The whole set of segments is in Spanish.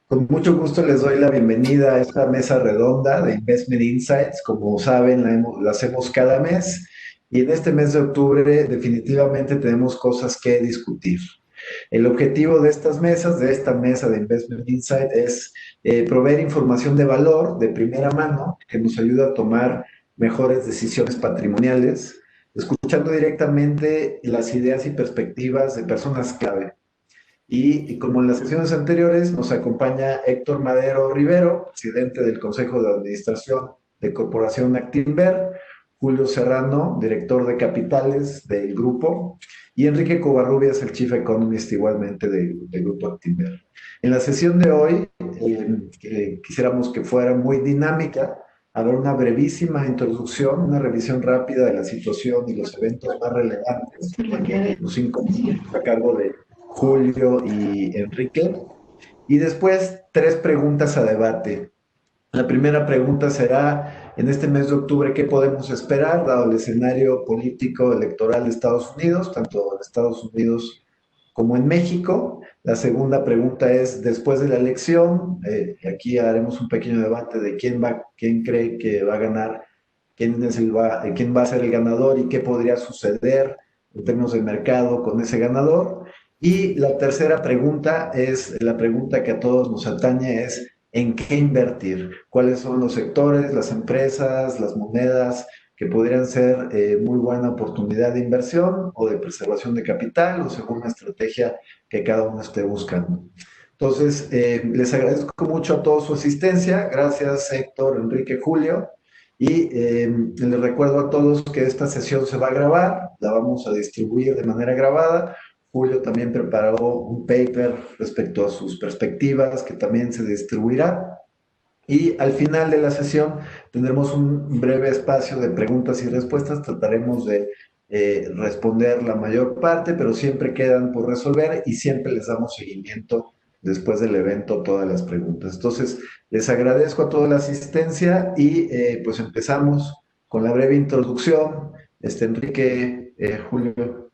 Con mucho gusto les doy la bienvenida a esta mesa redonda de Investment Insights. Como saben, la hacemos cada mes y en este mes de octubre definitivamente tenemos cosas que discutir. El objetivo de estas mesas, de esta mesa de Investment Insight, es proveer información de valor de primera mano que nos ayuda a tomar mejores decisiones patrimoniales, escuchando directamente las ideas y perspectivas de personas clave. Y como en las sesiones anteriores, nos acompaña Héctor Madero Rivero, presidente del Consejo de Administración de Corporación Actinver, Julio Serrano, director de capitales del grupo, y Enrique Covarrubias, el Chief Economist igualmente del grupo Actinver. En la sesión de hoy, quisiéramos que fuera muy dinámica, habrá una brevísima introducción, una revisión rápida de la situación y los eventos más relevantes, los 5 minutos a cargo de Julio y Enrique. Y después, tres preguntas a debate. La primera pregunta será, en este mes de octubre, ¿qué podemos esperar, dado el escenario político electoral de Estados Unidos, tanto en Estados Unidos como en México? La segunda pregunta es, después de la elección, aquí haremos un pequeño debate de quién cree que va a ganar, quién va a ser el ganador y qué podría suceder en términos de mercado con ese ganador. Y la tercera pregunta es la pregunta que a todos nos atañe, es ¿en qué invertir? ¿Cuáles son los sectores, las empresas, las monedas que podrían ser muy buena oportunidad de inversión o de preservación de capital o según la estrategia que cada uno esté buscando? Entonces, les agradezco mucho a todos su asistencia. Gracias, Héctor, Enrique, Julio. Y les recuerdo a todos que esta sesión se va a grabar, la vamos a distribuir de manera grabada. Julio también preparó un paper respecto a sus perspectivas que también se distribuirá. Y al final de la sesión tendremos un breve espacio de preguntas y respuestas. Trataremos de responder la mayor parte, pero siempre quedan por resolver y siempre les damos seguimiento después del evento todas las preguntas. Entonces, les agradezco a toda la asistencia y pues empezamos con la breve introducción. Enrique, Julio.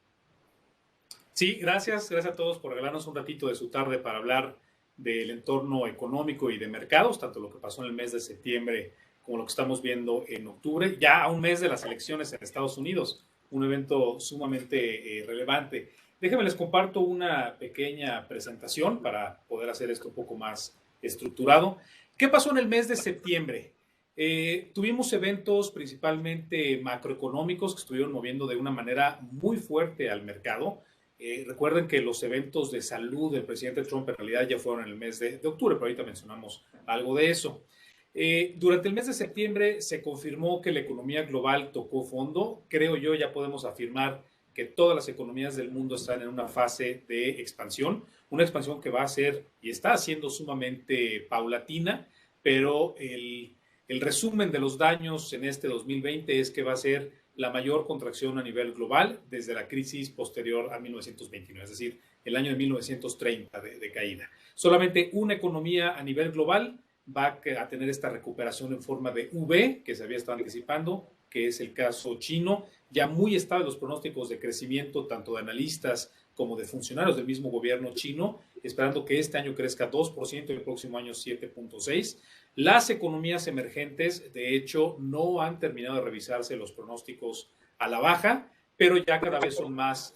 Sí, gracias. Gracias a todos por regalarnos un ratito de su tarde para hablar del entorno económico y de mercados, tanto lo que pasó en el mes de septiembre como lo que estamos viendo en octubre, ya a un mes de las elecciones en Estados Unidos, un evento sumamente relevante. Déjenme les comparto una pequeña presentación para poder hacer esto un poco más estructurado. ¿Qué pasó en el mes de septiembre? Tuvimos eventos principalmente macroeconómicos que estuvieron moviendo de una manera muy fuerte al mercado. Recuerden que los eventos de salud del presidente Trump en realidad ya fueron en el mes de octubre, pero ahorita mencionamos algo de eso. Durante el mes de septiembre se confirmó que la economía global tocó fondo. Creo yo ya podemos afirmar que todas las economías del mundo están en una fase de expansión, una expansión que va a ser y está siendo sumamente paulatina, pero el resumen de los daños en este 2020 es que va a ser la mayor contracción a nivel global desde la crisis posterior a 1929, es decir, el año de 1930 de caída. Solamente una economía a nivel global va a tener esta recuperación en forma de V, que se había estado anticipando, que es el caso chino, ya muy estables los pronósticos de crecimiento, tanto de analistas como de funcionarios del mismo gobierno chino, esperando que este año crezca 2% y el próximo año 7.6%. Las economías emergentes, de hecho, no han terminado de revisarse los pronósticos a la baja, pero ya cada vez son más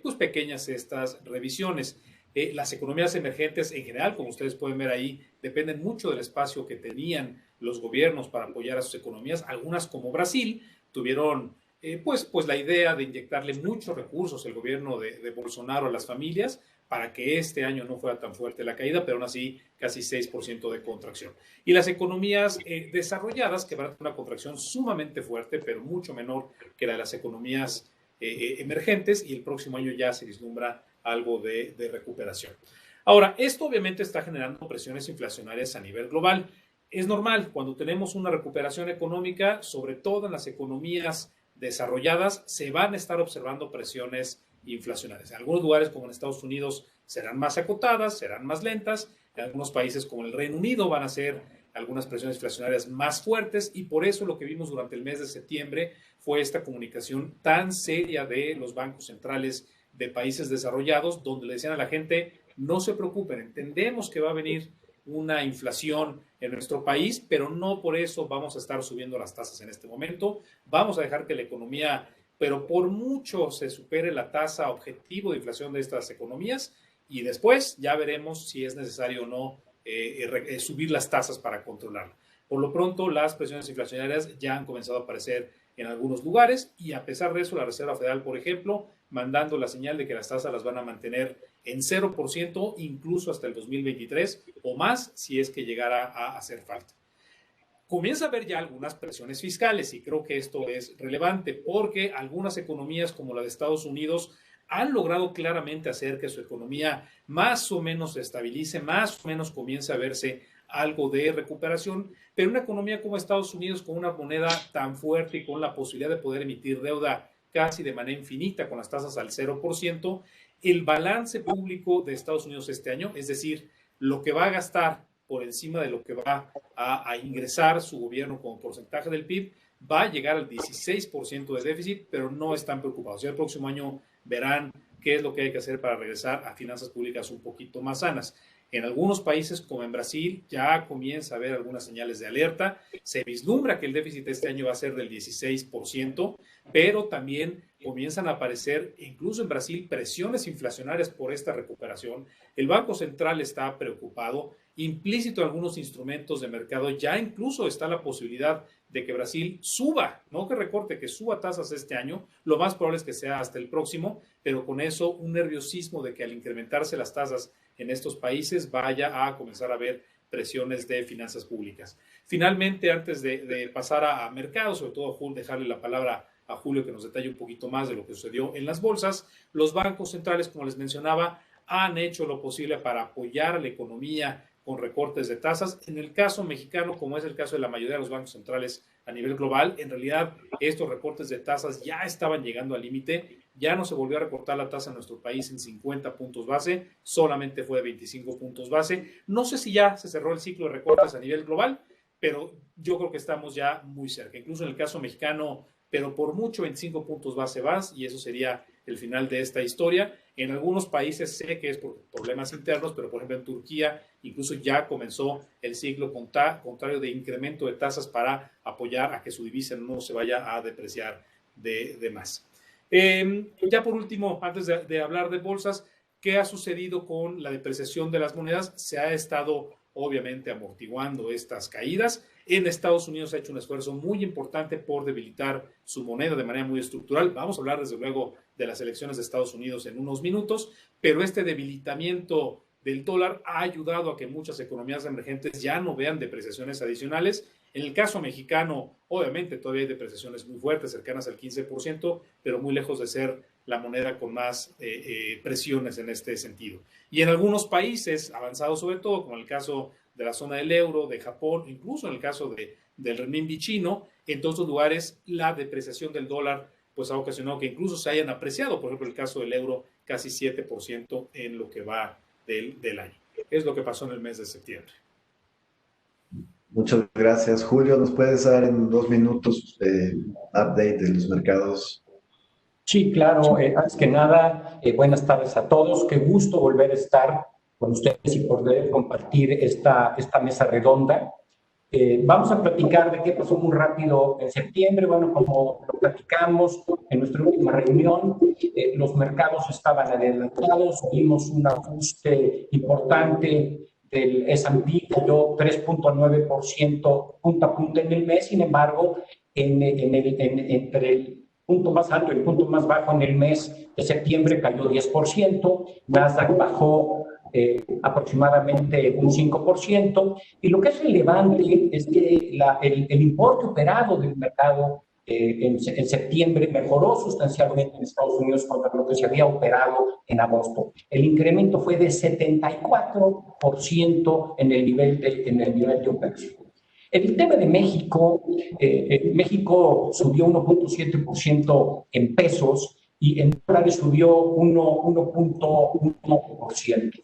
pues pequeñas estas revisiones. Las economías emergentes en general, como ustedes pueden ver ahí, dependen mucho del espacio que tenían los gobiernos para apoyar a sus economías. Algunas, como Brasil, tuvieron pues la idea de inyectarle muchos recursos el gobierno de Bolsonaro a las familias para que este año no fuera tan fuerte la caída, pero aún así casi 6% de contracción. Y las economías desarrolladas, que van a tener una contracción sumamente fuerte, pero mucho menor que la de las economías emergentes, y el próximo año ya se vislumbra algo de recuperación. Ahora, esto obviamente está generando presiones inflacionarias a nivel global. Es normal, cuando tenemos una recuperación económica, sobre todo en las economías desarrolladas, se van a estar observando presiones inflacionarias. En algunos lugares, como en Estados Unidos, serán más acotadas, serán más lentas. En algunos países, como el Reino Unido, van a ser algunas presiones inflacionarias más fuertes, y por eso lo que vimos durante el mes de septiembre fue esta comunicación tan seria de los bancos centrales de países desarrollados, donde le decían a la gente, no se preocupen, entendemos que va a venir una inflación en nuestro país, pero no por eso vamos a estar subiendo las tasas en este momento. Vamos a dejar que la economía, pero por mucho se supere la tasa objetivo de inflación de estas economías y después ya veremos si es necesario o no subir las tasas para controlarla. Por lo pronto, las presiones inflacionarias ya han comenzado a aparecer en algunos lugares y a pesar de eso, la Reserva Federal, por ejemplo, mandando la señal de que las tasas las van a mantener en 0%, incluso hasta el 2023 o más, si es que llegara a hacer falta. Comienza a haber ya algunas presiones fiscales y creo que esto es relevante porque algunas economías como la de Estados Unidos han logrado claramente hacer que su economía más o menos se estabilice, más o menos comience a verse algo de recuperación, pero una economía como Estados Unidos con una moneda tan fuerte y con la posibilidad de poder emitir deuda casi de manera infinita con las tasas al 0%, el balance público de Estados Unidos este año, es decir, lo que va a gastar por encima de lo que va a ingresar su gobierno como porcentaje del PIB, va a llegar al 16% de déficit, pero no están preocupados. Ya el próximo año verán qué es lo que hay que hacer para regresar a finanzas públicas un poquito más sanas. En algunos países, como en Brasil, ya comienza a haber algunas señales de alerta. Se vislumbra que el déficit este año va a ser del 16%, pero también comienzan a aparecer, incluso en Brasil, presiones inflacionarias por esta recuperación. El Banco Central está preocupado. Implícito en algunos instrumentos de mercado, ya incluso está la posibilidad de que Brasil suba, no que recorte, que suba tasas este año. Lo más probable es que sea hasta el próximo, pero con eso un nerviosismo de que al incrementarse las tasas en estos países vaya a comenzar a haber presiones de finanzas públicas. Finalmente, antes de pasar a mercados, sobre todo dejarle la palabra a Julio que nos detalle un poquito más de lo que sucedió en las bolsas, los bancos centrales, como les mencionaba, han hecho lo posible para apoyar a la economía con recortes de tasas. En el caso mexicano, como es el caso de la mayoría de los bancos centrales a nivel global, en realidad estos recortes de tasas ya estaban llegando al límite. Ya no se volvió a recortar la tasa en nuestro país en 50 puntos base, solamente fue de 25 puntos base. No sé si ya se cerró el ciclo de recortes a nivel global, pero yo creo que estamos ya muy cerca. Incluso en el caso mexicano, pero por mucho 25 puntos base más, y eso sería el final de esta historia. En algunos países sé que es por problemas internos, pero por ejemplo en Turquía incluso ya comenzó el ciclo contrario de incremento de tasas para apoyar a que su divisa no se vaya a depreciar de más. Ya por último, antes de hablar de bolsas, ¿qué ha sucedido con la depreciación de las monedas? Se ha estado obviamente amortiguando estas caídas. En Estados Unidos ha hecho un esfuerzo muy importante por debilitar su moneda de manera muy estructural. Vamos a hablar desde luego de las elecciones de Estados Unidos en unos minutos, pero este debilitamiento del dólar ha ayudado a que muchas economías emergentes ya no vean depreciaciones adicionales. En el caso mexicano, obviamente todavía hay depreciaciones muy fuertes, cercanas al 15%, pero muy lejos de ser la moneda con más presiones en este sentido. Y en algunos países avanzados sobre todo, como en el caso de la zona del euro, de Japón, incluso en el caso del renminbi chino, en todos los lugares la depreciación del dólar pues ha ocasionado que incluso se hayan apreciado, por ejemplo, el caso del euro, casi 7% en lo que va del año. Es lo que pasó en el mes de septiembre. Muchas gracias, Julio. ¿Nos puedes dar en 2 minutos update de los mercados? Sí, claro. Antes que nada, buenas tardes a todos. Qué gusto volver a estar con ustedes y poder compartir esta mesa redonda. Vamos a platicar de qué pasó muy rápido en septiembre. Bueno, como lo platicamos en nuestra última reunión, los mercados estaban adelantados, vimos un ajuste importante del S&P, cayó 3.9% punta a punta en el mes. Sin embargo, entre el punto más alto y el punto más bajo en el mes de septiembre cayó 10%, Nasdaq bajó aproximadamente un 5%, y lo que es relevante es que el importe operado del mercado en septiembre mejoró sustancialmente en Estados Unidos contra lo que se había operado en agosto. El incremento fue de 74% en el nivel de operación. El tema de México, México subió 1.7% en pesos y en dólares subió 1.1%.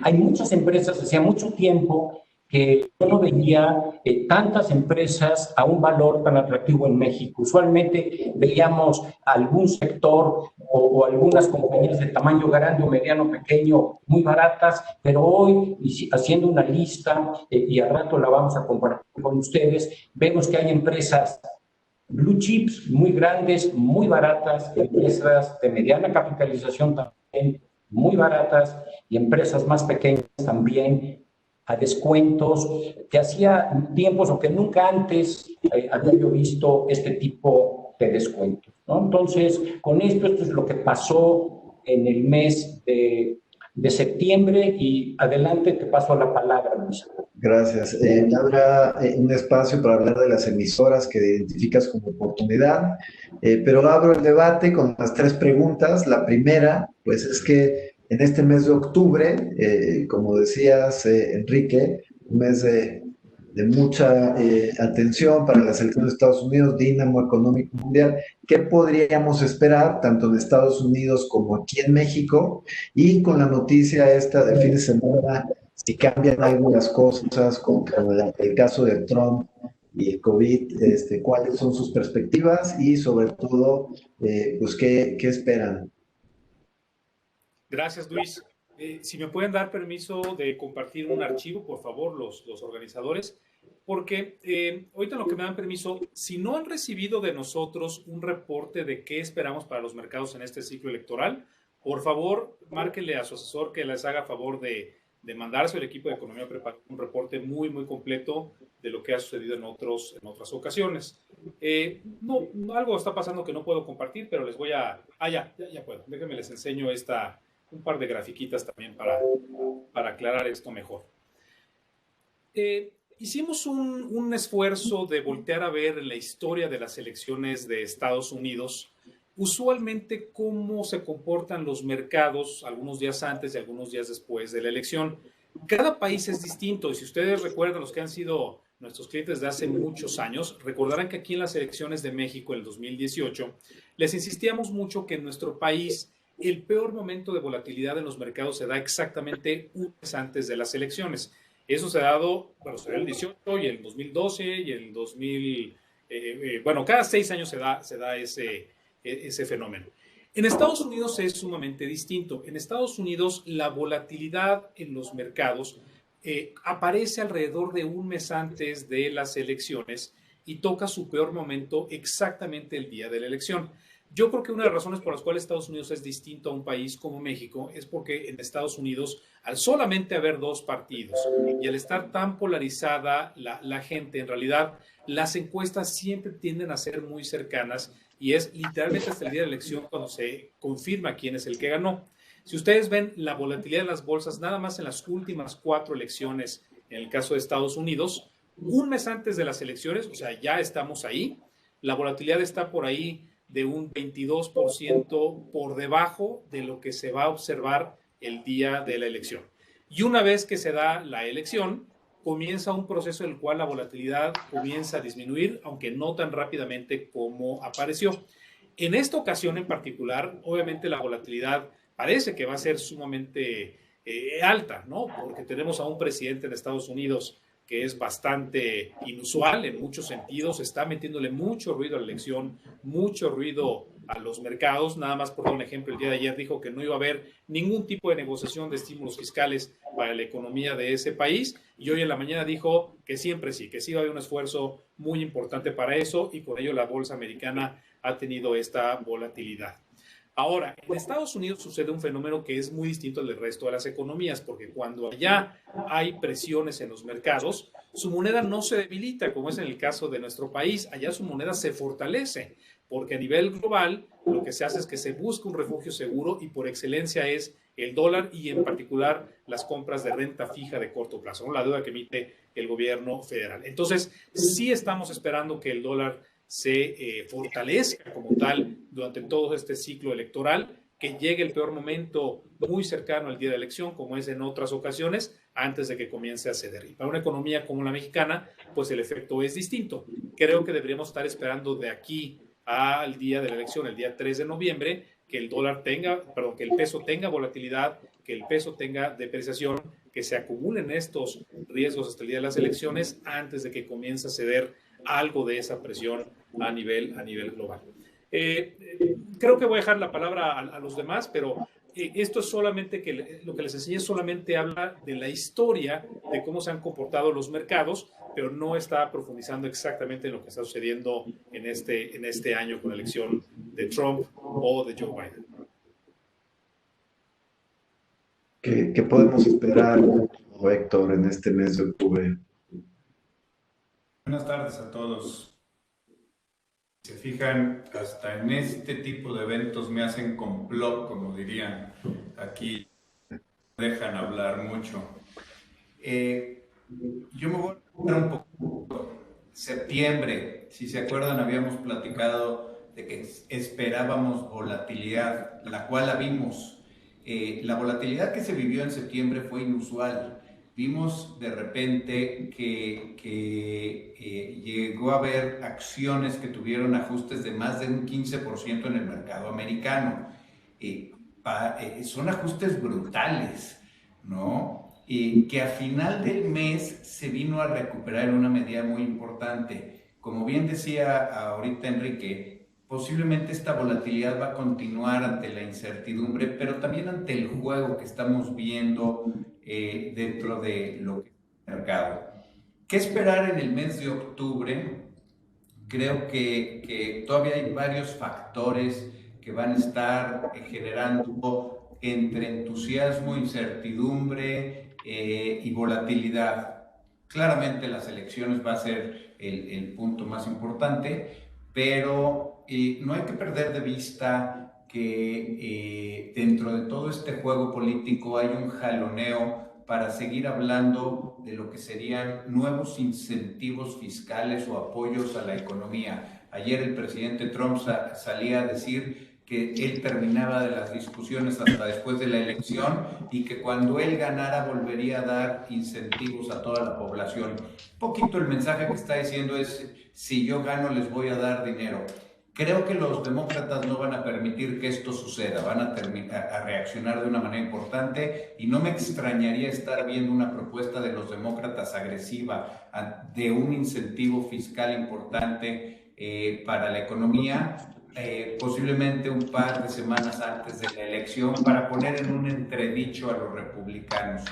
Hay muchas empresas, hacía mucho tiempo que yo no veía tantas empresas a un valor tan atractivo en México. Usualmente veíamos algún sector o algunas compañías de tamaño grande o mediano, pequeño, muy baratas, pero hoy, haciendo una lista, y al rato la vamos a compartir con ustedes, vemos que hay empresas blue chips muy grandes, muy baratas, empresas de mediana capitalización también muy baratas y empresas más pequeñas también a descuentos, que hacía tiempos o que nunca antes había yo visto este tipo de descuentos, ¿no? Entonces, con esto es lo que pasó en el mes de septiembre y adelante te paso la palabra, Luisa. Gracias. Habrá un espacio para hablar de las emisoras que identificas como oportunidad, pero abro el debate con las tres preguntas. La primera, pues es que en este mes de octubre, como decías, Enrique, un mes de mucha atención para las elecciones de Estados Unidos, dínamo económico mundial. ¿Qué podríamos esperar tanto en Estados Unidos como aquí en México? Y con la noticia esta de fin de semana, si cambian algunas cosas, como el caso de Trump y el COVID, cuáles son sus perspectivas y sobre todo, pues, qué esperan. Gracias, Luis. Si me pueden dar permiso de compartir un archivo, por favor, los organizadores, porque ahorita lo que me dan permiso, si no han recibido de nosotros un reporte de qué esperamos para los mercados en este ciclo electoral, por favor, márquenle a su asesor que les haga favor de mandarse al equipo de economía un reporte muy, muy completo de lo que ha sucedido en otras ocasiones. No, algo está pasando que no puedo compartir, pero les voy a... ya puedo. Déjenme les enseño un par de grafiquitas también para aclarar esto mejor. Hicimos un esfuerzo de voltear a ver en la historia de las elecciones de Estados Unidos, usualmente cómo se comportan los mercados algunos días antes y algunos días después de la elección. Cada país es distinto y si ustedes recuerdan, los que han sido nuestros clientes de hace muchos años, recordarán que aquí en las elecciones de México en el 2018 les insistíamos mucho que en nuestro país el peor momento de volatilidad en los mercados se da exactamente un mes antes de las elecciones. Eso se ha dado, bueno, se dio el 18 y el 2012 y el 2000, bueno, cada 6 años se da ese fenómeno. En Estados Unidos es sumamente distinto. En Estados Unidos la volatilidad en los mercados aparece alrededor de un mes antes de las elecciones y toca su peor momento exactamente el día de la elección. Yo creo que una de las razones por las cuales Estados Unidos es distinto a un país como México es porque en Estados Unidos, al solamente haber dos partidos y al estar tan polarizada la gente, en realidad las encuestas siempre tienden a ser muy cercanas y es literalmente hasta el día de la elección cuando se confirma quién es el que ganó. Si ustedes ven la volatilidad de las bolsas, nada más en las últimas 4 elecciones, en el caso de Estados Unidos, un mes antes de las elecciones, o sea, ya estamos ahí, la volatilidad está por ahí de un 22% por debajo de lo que se va a observar el día de la elección. Y una vez que se da la elección, comienza un proceso en el cual la volatilidad comienza a disminuir, aunque no tan rápidamente como apareció. En esta ocasión en particular, obviamente la volatilidad parece que va a ser sumamente alta, ¿no? Porque tenemos a un presidente en Estados Unidos que es bastante inusual en muchos sentidos, está metiéndole mucho ruido a la elección, mucho ruido a los mercados. Nada más por dar un ejemplo, el día de ayer dijo que no iba a haber ningún tipo de negociación de estímulos fiscales para la economía de ese país y hoy en la mañana dijo que siempre sí, que sí va a haber un esfuerzo muy importante para eso y con ello la bolsa americana ha tenido esta volatilidad. Ahora, en Estados Unidos sucede un fenómeno que es muy distinto al del resto de las economías, porque cuando allá hay presiones en los mercados, su moneda no se debilita, como es en el caso de nuestro país. Allá su moneda se fortalece, porque a nivel global lo que se hace es que se busca un refugio seguro y por excelencia es el dólar y en particular las compras de renta fija de corto plazo, ¿no? La deuda que emite el gobierno federal. Entonces, sí estamos esperando que el dólar se fortalezca como tal durante todo este ciclo electoral, que llegue el peor momento muy cercano al día de la elección, como es en otras ocasiones, antes de que comience a ceder. Y para una economía como la mexicana, pues el efecto es distinto. Creo que deberíamos estar esperando de aquí al día de la elección, el día 3 de noviembre, que el dólar tenga, perdón, que el peso tenga volatilidad, que el peso tenga depreciación, que se acumulen estos riesgos hasta el día de las elecciones antes de que comience a ceder algo de esa presión a nivel global. Creo que voy a dejar la palabra a los demás, pero esto es solamente que lo que les enseñé solamente habla de la historia de cómo se han comportado los mercados, pero no está profundizando exactamente en lo que está sucediendo en este año con la elección de Trump o de Joe Biden. ¿Qué podemos esperar, Héctor, en este mes de octubre? Buenas tardes a todos. Se fijan, hasta en este tipo de eventos me hacen complot, como dirían aquí, dejan hablar mucho. Yo me voy a hablar un poco. Septiembre, si se acuerdan, habíamos platicado de que esperábamos volatilidad, la cual la vimos. La volatilidad que se vivió en septiembre fue inusual. Vimos de repente que llegó a haber acciones que tuvieron ajustes de más de un 15% en el mercado americano. Son ajustes brutales, ¿no? Que a final del mes se vino a recuperar en una medida muy importante. Como bien decía ahorita Enrique, posiblemente esta volatilidad va a continuar ante la incertidumbre, pero también ante el juego que estamos viendo dentro de lo que es el mercado. ¿Qué esperar en el mes de octubre? Creo que todavía hay varios factores que van a estar generando entre entusiasmo, incertidumbre y volatilidad. Claramente las elecciones va a ser el punto más importante, pero no hay que perder de vista que dentro de todo este juego político hay un jaloneo para seguir hablando de lo que serían nuevos incentivos fiscales o apoyos a la economía. Ayer el presidente Trump salía a decir que él terminaba de las discusiones hasta después de la elección y que cuando él ganara volvería a dar incentivos a toda la población. Un poquito el mensaje que está diciendo es, si yo gano les voy a dar dinero. Creo que los demócratas no van a permitir que esto suceda, van a reaccionar de una manera importante y no me extrañaría estar viendo una propuesta de los demócratas agresiva de un incentivo fiscal importante para la economía, posiblemente un par de semanas antes de la elección para poner en un entredicho a los republicanos.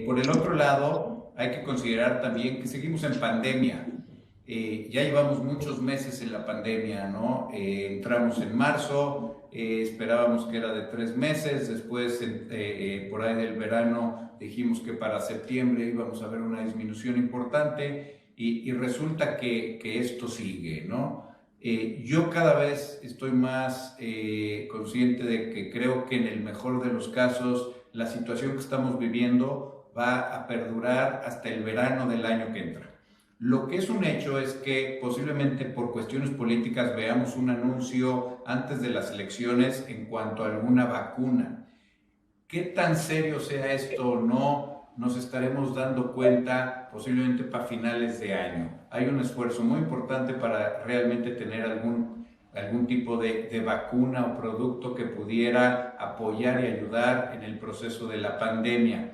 Por el otro lado, hay que considerar también que seguimos en pandemia. Ya llevamos muchos meses en la pandemia, ¿no? Entramos en marzo, esperábamos que era de 3 meses, después por ahí del verano dijimos que para septiembre íbamos a ver una disminución importante y resulta que esto sigue, ¿no? Yo cada vez estoy más consciente de que creo que en el mejor de los casos la situación que estamos viviendo va a perdurar hasta el verano del año que entra. Lo que es un hecho es que posiblemente por cuestiones políticas veamos un anuncio antes de las elecciones en cuanto a alguna vacuna. ¿Qué tan serio sea esto o no? Nos estaremos dando cuenta posiblemente para finales de año. Hay un esfuerzo muy importante para realmente tener algún tipo de vacuna o producto que pudiera apoyar y ayudar en el proceso de la pandemia.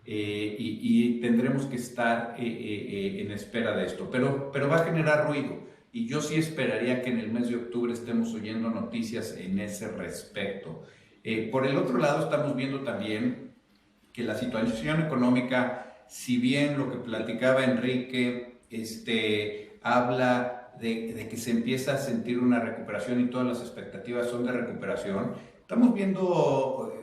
Y tendremos que estar en espera de esto, pero va a generar ruido y yo sí esperaría que en el mes de octubre estemos oyendo noticias en ese respecto. Por el otro lado, estamos viendo también que la situación económica, si bien lo que platicaba Enrique habla de que se empieza a sentir una recuperación y todas las expectativas son de recuperación, estamos viendo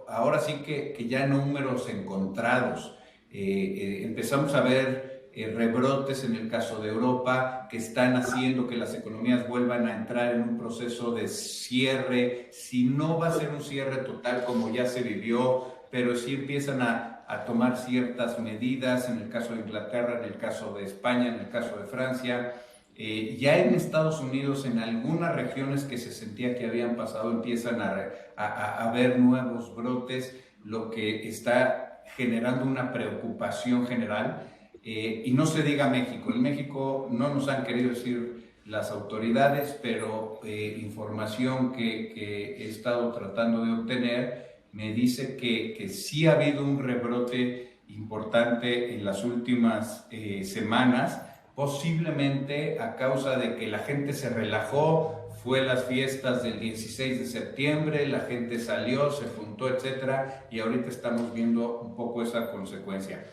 ahora sí que ya números encontrados. Empezamos a ver rebrotes en el caso de Europa que están haciendo que las economías vuelvan a entrar en un proceso de cierre. Si no va a ser un cierre total como ya se vivió, pero sí empiezan a tomar ciertas medidas en el caso de Inglaterra, en el caso de España, en el caso de Francia. Ya en Estados Unidos, en algunas regiones que se sentía que habían pasado, empiezan a haber nuevos brotes, lo que está generando una preocupación general. Y no se diga México. En México no nos han querido decir las autoridades, pero información que he estado tratando de obtener me dice que sí ha habido un rebrote importante en las últimas semanas, posiblemente a causa de que la gente se relajó, fue las fiestas del 16 de septiembre, la gente salió, se juntó, etcétera, y ahorita estamos viendo un poco esa consecuencia.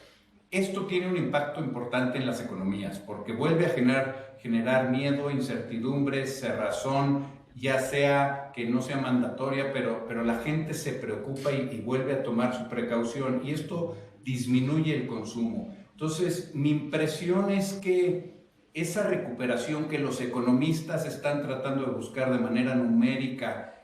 Esto tiene un impacto importante en las economías porque vuelve a generar miedo, incertidumbre, cerrazón, ya sea que no sea mandatoria, pero la gente se preocupa y vuelve a tomar su precaución y esto disminuye el consumo. Entonces, mi impresión es que esa recuperación que los economistas están tratando de buscar de manera numérica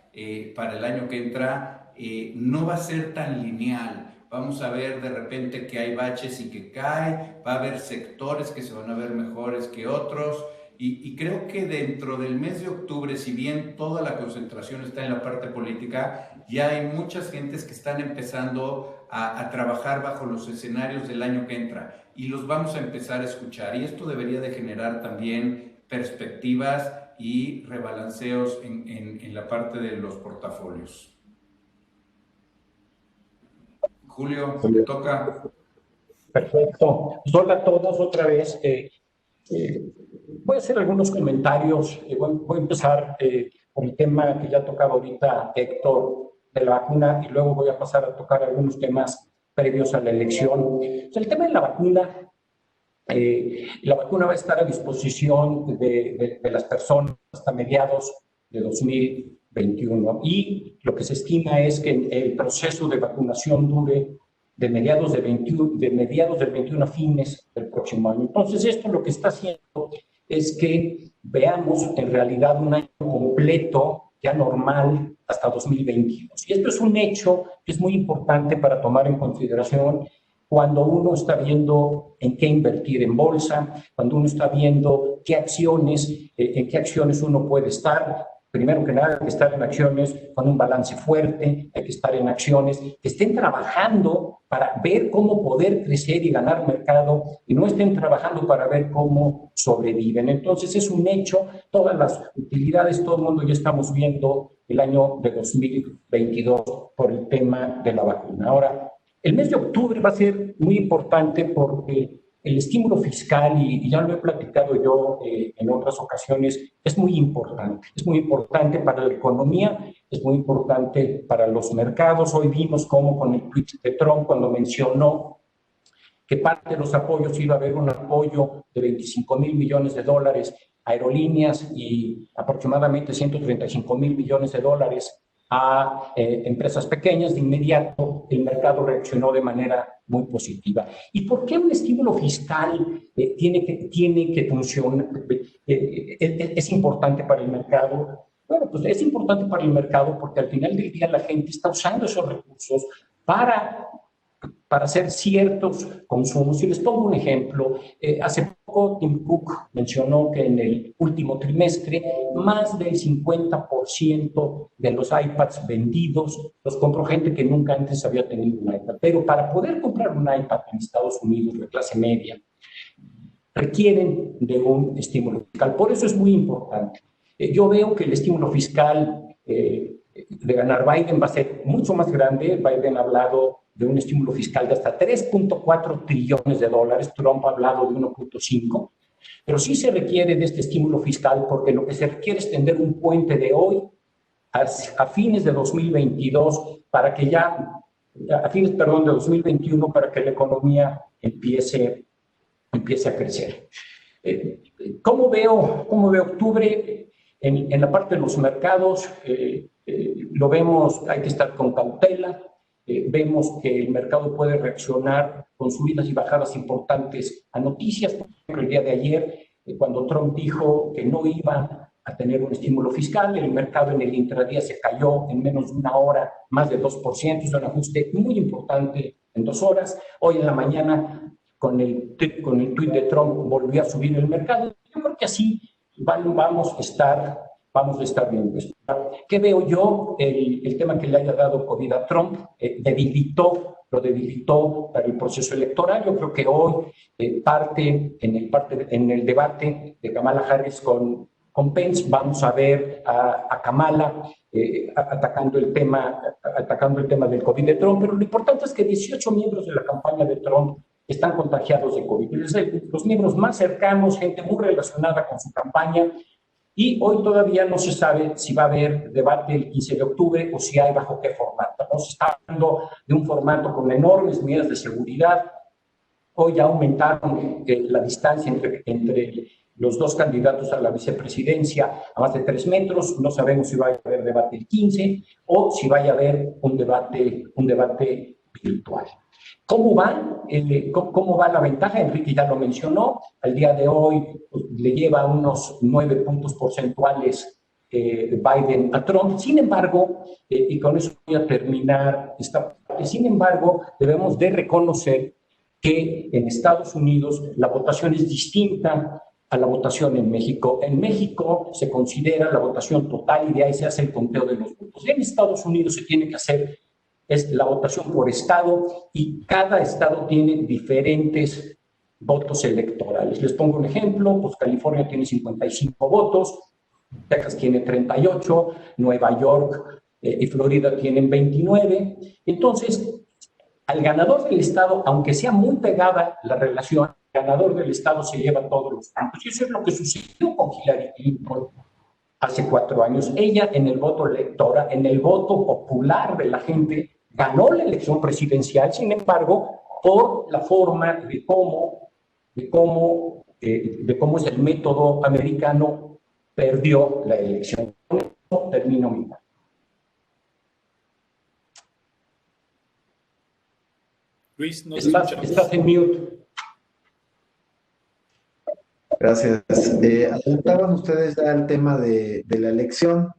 para el año que entra no va a ser tan lineal. Vamos a ver de repente que hay baches y que cae, va a haber sectores que se van a ver mejores que otros y creo que dentro del mes de octubre, si bien toda la concentración está en la parte política, ya hay muchas gentes que están empezando a trabajar bajo los escenarios del año que entra y los vamos a empezar a escuchar y esto debería de generar también perspectivas y rebalanceos en la parte de los portafolios. Julio, te toca. Perfecto. Pues hola a todos otra vez. Voy a hacer algunos comentarios. Voy a empezar por el tema que ya tocaba ahorita Héctor de la vacuna y luego voy a pasar a tocar algunos temas previos a la elección. O sea, el tema de la vacuna va a estar a disposición de las personas hasta mediados de 2021 y lo que se estima es que el proceso de vacunación dure de mediados del 21 a fines del próximo año. Entonces, esto lo que está haciendo es que veamos en realidad un año completo, ya normal, hasta 2022. Y esto es un hecho que es muy importante para tomar en consideración cuando uno está viendo en qué invertir en bolsa, cuando uno está viendo qué acciones, en qué acciones uno puede estar. Primero que nada, hay que estar en acciones con un balance fuerte, hay que estar en acciones que estén trabajando para ver cómo poder crecer y ganar mercado y no estén trabajando para ver cómo sobreviven. Entonces es un hecho, todas las utilidades, todo el mundo ya estamos viendo el año de 2022 por el tema de la vacuna. Ahora, el mes de octubre va a ser muy importante porque el estímulo fiscal, y ya lo he platicado yo en otras ocasiones, es muy importante. Es muy importante para la economía, es muy importante para los mercados. Hoy vimos cómo con el tweet de Trump, cuando mencionó que parte de los apoyos iba a haber un apoyo de $25,000 millones a aerolíneas y aproximadamente $135,000 millones a empresas pequeñas, de inmediato el mercado reaccionó de manera muy positiva. ¿Y por qué un estímulo fiscal tiene que funcionar? ¿Es importante para el mercado? Bueno, pues es importante para el mercado porque al final del día la gente está usando esos recursos para hacer ciertos consumos. Y les pongo un ejemplo. Hace poco Tim Cook mencionó que en el último trimestre más del 50% de los iPads vendidos los compró gente que nunca antes había tenido un iPad. Pero para poder comprar un iPad en Estados Unidos de clase media, requieren de un estímulo fiscal. Por eso es muy importante. Yo veo que el estímulo fiscal de ganar Biden va a ser mucho más grande. Biden ha hablado de un estímulo fiscal de hasta $3.4 trillones. Trump ha hablado de 1.5. Pero sí se requiere de este estímulo fiscal porque lo que se requiere es tender un puente de hoy a fines de 2022 para que de 2021 para que la economía empiece a crecer. ¿Cómo veo octubre en la parte de los mercados? Lo vemos, hay que estar con cautela. Vemos que el mercado puede reaccionar con subidas y bajadas importantes a noticias. Por ejemplo, el día de ayer, cuando Trump dijo que no iba a tener un estímulo fiscal, el mercado en el intradía se cayó en menos de una hora más de 2%, es un ajuste muy importante en 2 horas. Hoy en la mañana, con el tuit de Trump, volvió a subir el mercado. Yo creo que así vamos a estar viendo esto. ¿Qué veo yo? El tema que le haya dado COVID a Trump lo debilitó para el proceso electoral. Yo creo que hoy parte en el debate de Kamala Harris con con Pence, vamos a ver a Kamala atacando el tema del COVID de Trump, pero lo importante es que 18 miembros de la campaña de Trump están contagiados de COVID. Los miembros más cercanos, gente muy relacionada con su campaña, y hoy todavía no se sabe si va a haber debate el 15 de octubre o si hay bajo qué formato. No se está hablando de un formato con enormes medidas de seguridad. Hoy ya aumentaron la distancia entre los dos candidatos a la vicepresidencia a más de 3 metros. No sabemos si va a haber debate el 15 o si vaya a haber un debate virtual. ¿Cómo va la ventaja? Enrique ya lo mencionó. Al día de hoy pues, le lleva unos 9 puntos porcentuales Biden a Trump. Sin embargo, y con eso voy a terminar esta parte, sin embargo, debemos de reconocer que en Estados Unidos la votación es distinta a la votación en México. En México se considera la votación total y de ahí se hace el conteo de los votos. En Estados Unidos se tiene que hacer la votación por estado y cada estado tiene diferentes votos electorales. Les pongo un ejemplo, pues California tiene 55 votos, Texas tiene 38, Nueva York y Florida tienen 29. Entonces, al ganador del estado, aunque sea muy pegada la relación, el ganador del estado se lleva todos los puntos. Y eso es lo que sucedió con Hillary Clinton hace 4 años. Ella en el voto electoral, en el voto popular de la gente, ganó la elección presidencial. Sin embargo, por la forma de cómo es el método americano, perdió la elección. Termino mi parte. Luis, no estás en mute. Gracias. Apuntaban ustedes ya el tema de la elección.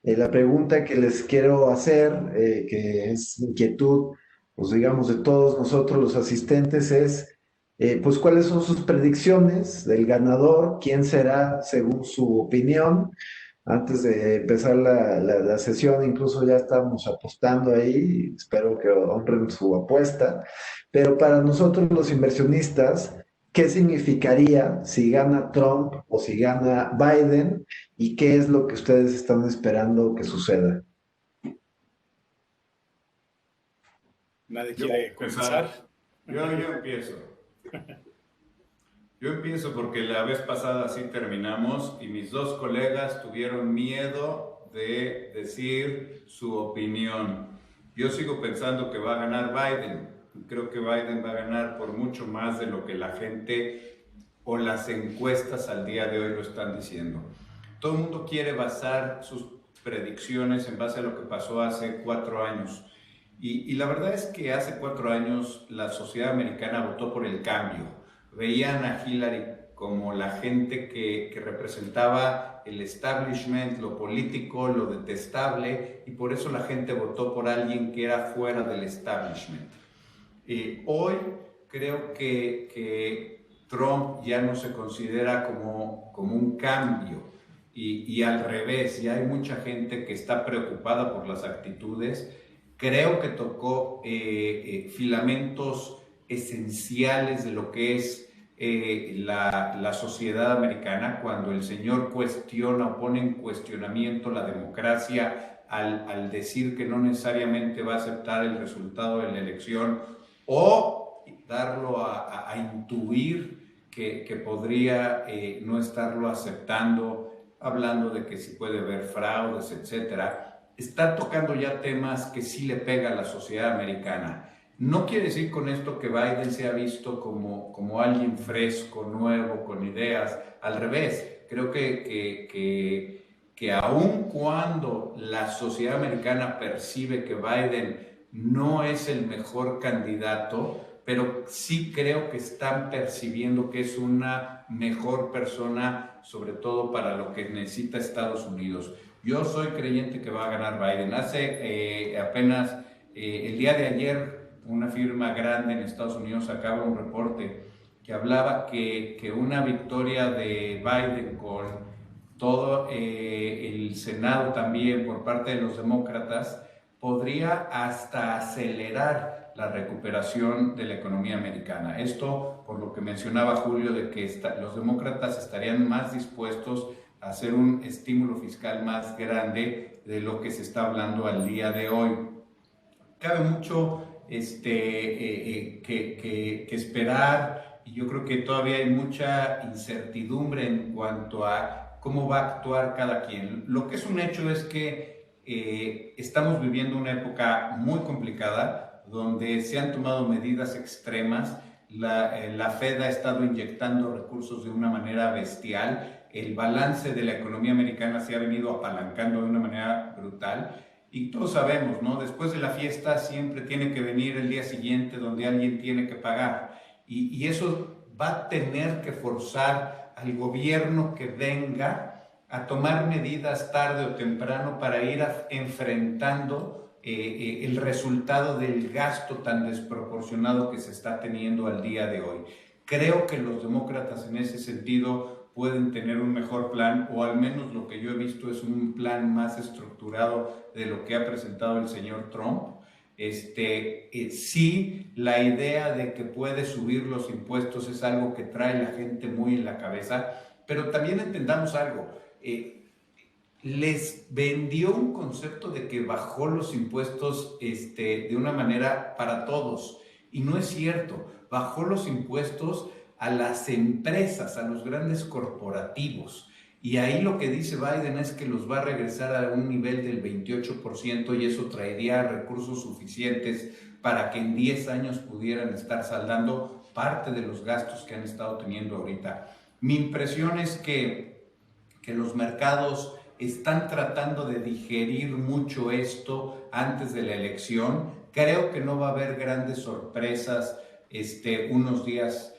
La pregunta que les quiero hacer, que es inquietud, pues digamos, de todos nosotros los asistentes, es, pues, ¿cuáles son sus predicciones del ganador? ¿Quién será según su opinión? Antes de empezar la sesión, incluso ya estamos apostando ahí, espero que honren su apuesta, pero para nosotros los inversionistas, ¿qué significaría si gana Trump o si gana Biden? ¿Y qué es lo que ustedes están esperando que suceda? ¿Nadie quiere comenzar? Yo empiezo. Yo empiezo porque la vez pasada sí terminamos y mis 2 colegas tuvieron miedo de decir su opinión. Yo sigo pensando que va a ganar Biden. Creo que Biden va a ganar por mucho más de lo que la gente o las encuestas al día de hoy lo están diciendo. Todo el mundo quiere basar sus predicciones en base a lo que pasó hace 4 años. Y la verdad es que hace 4 años la sociedad americana votó por el cambio. Veían a Hillary como la gente que representaba el establishment, lo político, lo detestable, y por eso la gente votó por alguien que era fuera del establishment. Hoy creo que Trump ya no se considera como un cambio, y al revés, ya hay mucha gente que está preocupada por las actitudes. Creo que tocó filamentos esenciales de lo que es la sociedad americana, cuando el señor cuestiona o pone en cuestionamiento la democracia al decir que no necesariamente va a aceptar el resultado de la elección o darlo a intuir que podría no estarlo aceptando, hablando de que si puede haber fraudes, etcétera. Está tocando ya temas que sí le pega a la sociedad americana. No quiere decir con esto que Biden sea visto como alguien fresco, nuevo, con ideas. Al revés, creo que aun cuando la sociedad americana percibe que Biden no es el mejor candidato, pero sí creo que están percibiendo que es una mejor persona, sobre todo para lo que necesita Estados Unidos. Yo soy creyente que va a ganar Biden. Hace apenas el día de ayer, una firma grande en Estados Unidos sacaba un reporte que hablaba que una victoria de Biden con todo el Senado también por parte de los demócratas podría hasta acelerar la recuperación de la economía americana. Esto por lo que mencionaba Julio, de que los demócratas estarían más dispuestos hacer un estímulo fiscal más grande de lo que se está hablando al día de hoy. Cabe mucho que esperar, y yo creo que todavía hay mucha incertidumbre en cuanto a cómo va a actuar cada quien. Lo que es un hecho es que estamos viviendo una época muy complicada, donde se han tomado medidas extremas. La Fed ha estado inyectando recursos de una manera bestial. El balance de la economía americana se ha venido apalancando de una manera brutal. Y todos sabemos, ¿no? Después de la fiesta siempre tiene que venir el día siguiente donde alguien tiene que pagar. Y eso va a tener que forzar al gobierno que venga a tomar medidas tarde o temprano para ir enfrentando el resultado del gasto tan desproporcionado que se está teniendo al día de hoy. Creo que los demócratas en ese sentido pueden tener un mejor plan, o al menos lo que yo he visto es un plan más estructurado de lo que ha presentado el señor Trump. Sí, la idea de que puede subir los impuestos es algo que trae la gente muy en la cabeza, pero también entendamos algo. Les vendió un concepto de que bajó los impuestos de una manera para todos, y no es cierto. Bajó los impuestos a las empresas, a los grandes corporativos, y ahí lo que dice Biden es que los va a regresar a un nivel del 28%, y eso traería recursos suficientes para que en 10 años pudieran estar saldando parte de los gastos que han estado teniendo ahorita. Mi impresión es que los mercados están tratando de digerir mucho esto antes de la elección. Creo que no va a haber grandes sorpresas unos días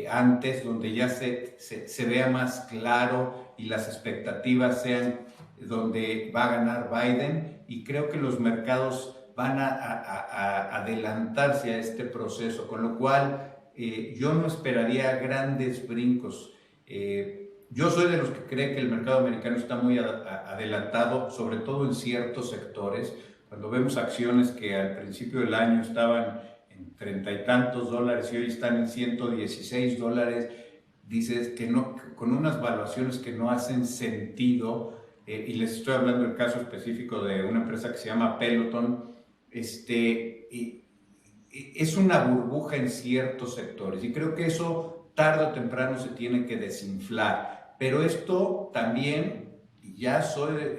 antes, donde ya se vea más claro y las expectativas sean donde va a ganar Biden, y creo que los mercados van a adelantarse a este proceso, con lo cual yo no esperaría grandes brincos. Yo soy de los que cree que el mercado americano está muy adelantado, sobre todo en ciertos sectores. Cuando vemos acciones que al principio del año estaban en 30 y tantos dólares y hoy están en 116 dólares, dices que no, con unas valuaciones que no hacen sentido, y les estoy hablando del caso específico de una empresa que se llama Peloton. Es una burbuja en ciertos sectores, y creo que eso tarde o temprano se tiene que desinflar. Pero esto también ya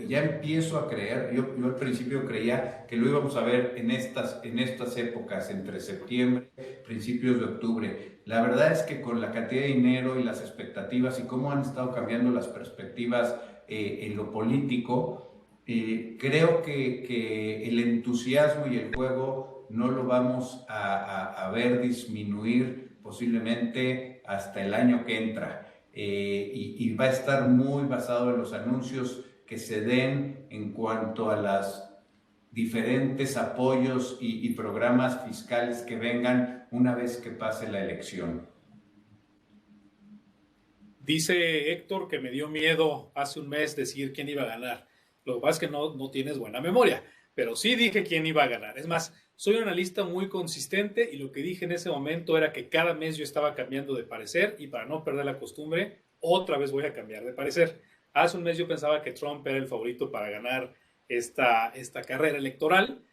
empiezo a creer. Yo al principio creía que lo íbamos a ver en estas épocas, entre septiembre, principios de octubre. La verdad es que con la cantidad de dinero y las expectativas y cómo han estado cambiando las perspectivas en lo político, creo que el entusiasmo y el juego no lo vamos a ver disminuir posiblemente hasta el año que entra. Y va a estar muy basado en los anuncios que se den en cuanto a los diferentes apoyos y programas fiscales que vengan una vez que pase la elección. Dice Héctor que me dio miedo hace un mes decir quién iba a ganar. Lo que pasa es que no tienes buena memoria, pero sí dije quién iba a ganar. Es más, soy un analista muy consistente, y lo que dije en ese momento era que cada mes yo estaba cambiando de parecer, y para no perder la costumbre, otra vez voy a cambiar de parecer. Hace un mes yo pensaba que Trump era el favorito para ganar esta carrera electoral.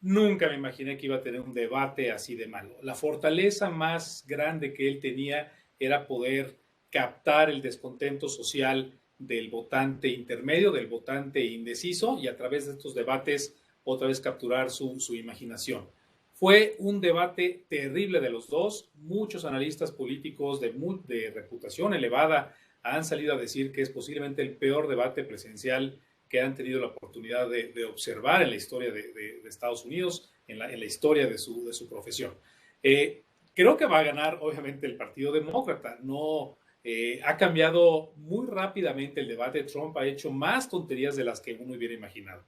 Nunca me imaginé que iba a tener un debate así de malo. La fortaleza más grande que él tenía era poder captar el descontento social del votante intermedio, del votante indeciso, y a través de estos debates otra vez capturar su imaginación. Fue un debate terrible de los dos. Muchos analistas políticos de reputación elevada han salido a decir que es posiblemente el peor debate presidencial que han tenido la oportunidad de observar en la historia de Estados Unidos, en la historia de su profesión. Creo que va a ganar, obviamente, el Partido Demócrata. Ha cambiado muy rápidamente el debate. Trump ha hecho más tonterías de las que uno hubiera imaginado.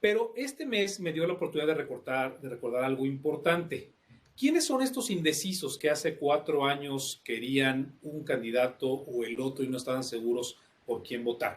Pero este mes me dio la oportunidad de recordar algo importante. ¿Quiénes son estos indecisos que hace 4 años querían un candidato o el otro y no estaban seguros por quién votar?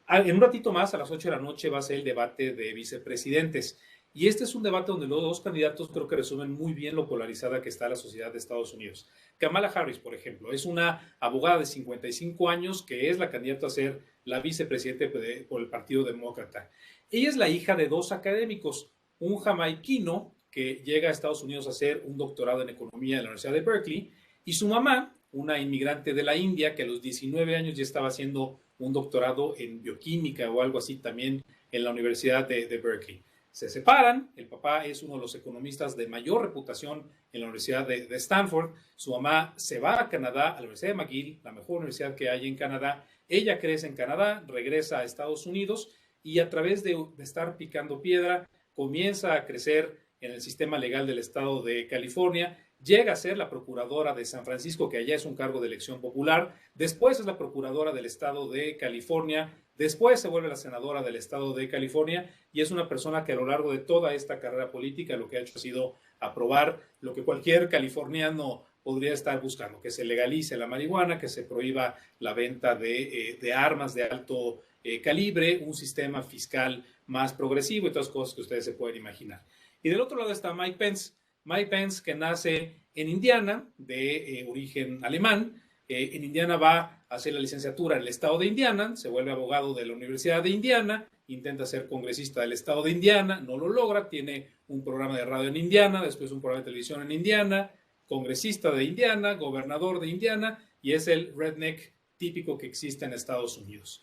En un ratito más, a las 8 de la noche, va a ser el debate de vicepresidentes. Y este es un debate donde los dos candidatos creo que resumen muy bien lo polarizada que está la sociedad de Estados Unidos. Kamala Harris, por ejemplo, es una abogada de 55 años que es la candidata a ser la vicepresidente por el Partido Demócrata. Ella es la hija de dos académicos, un jamaiquino que llega a Estados Unidos a hacer un doctorado en economía en la Universidad de Berkeley, y su mamá, una inmigrante de la India que a los 19 años ya estaba haciendo un doctorado en bioquímica o algo así también en la Universidad de Berkeley. Se separan, el papá es uno de los economistas de mayor reputación en la Universidad de Stanford, su mamá se va a Canadá, a la Universidad de McGill, la mejor universidad que hay en Canadá, ella crece en Canadá, regresa a Estados Unidos y a través de estar picando piedra comienza a crecer en el sistema legal del estado de California, llega a ser la procuradora de San Francisco, que allá es un cargo de elección popular, después es la procuradora del estado de California, después se vuelve la senadora del estado de California y es una persona que a lo largo de toda esta carrera política lo que ha hecho ha sido aprobar lo que cualquier californiano podría estar buscando, que se legalice la marihuana, que se prohíba la venta de armas de alto calibre, un sistema fiscal más progresivo y todas cosas que ustedes se pueden imaginar. Y del otro lado está Mike Pence, que nace en Indiana, de origen alemán. En Indiana va a hacer la licenciatura en el estado de Indiana, se vuelve abogado de la Universidad de Indiana, intenta ser congresista del estado de Indiana, no lo logra, tiene un programa de radio en Indiana, después un programa de televisión en Indiana, congresista de Indiana, gobernador de Indiana, y es el redneck típico que existe en Estados Unidos.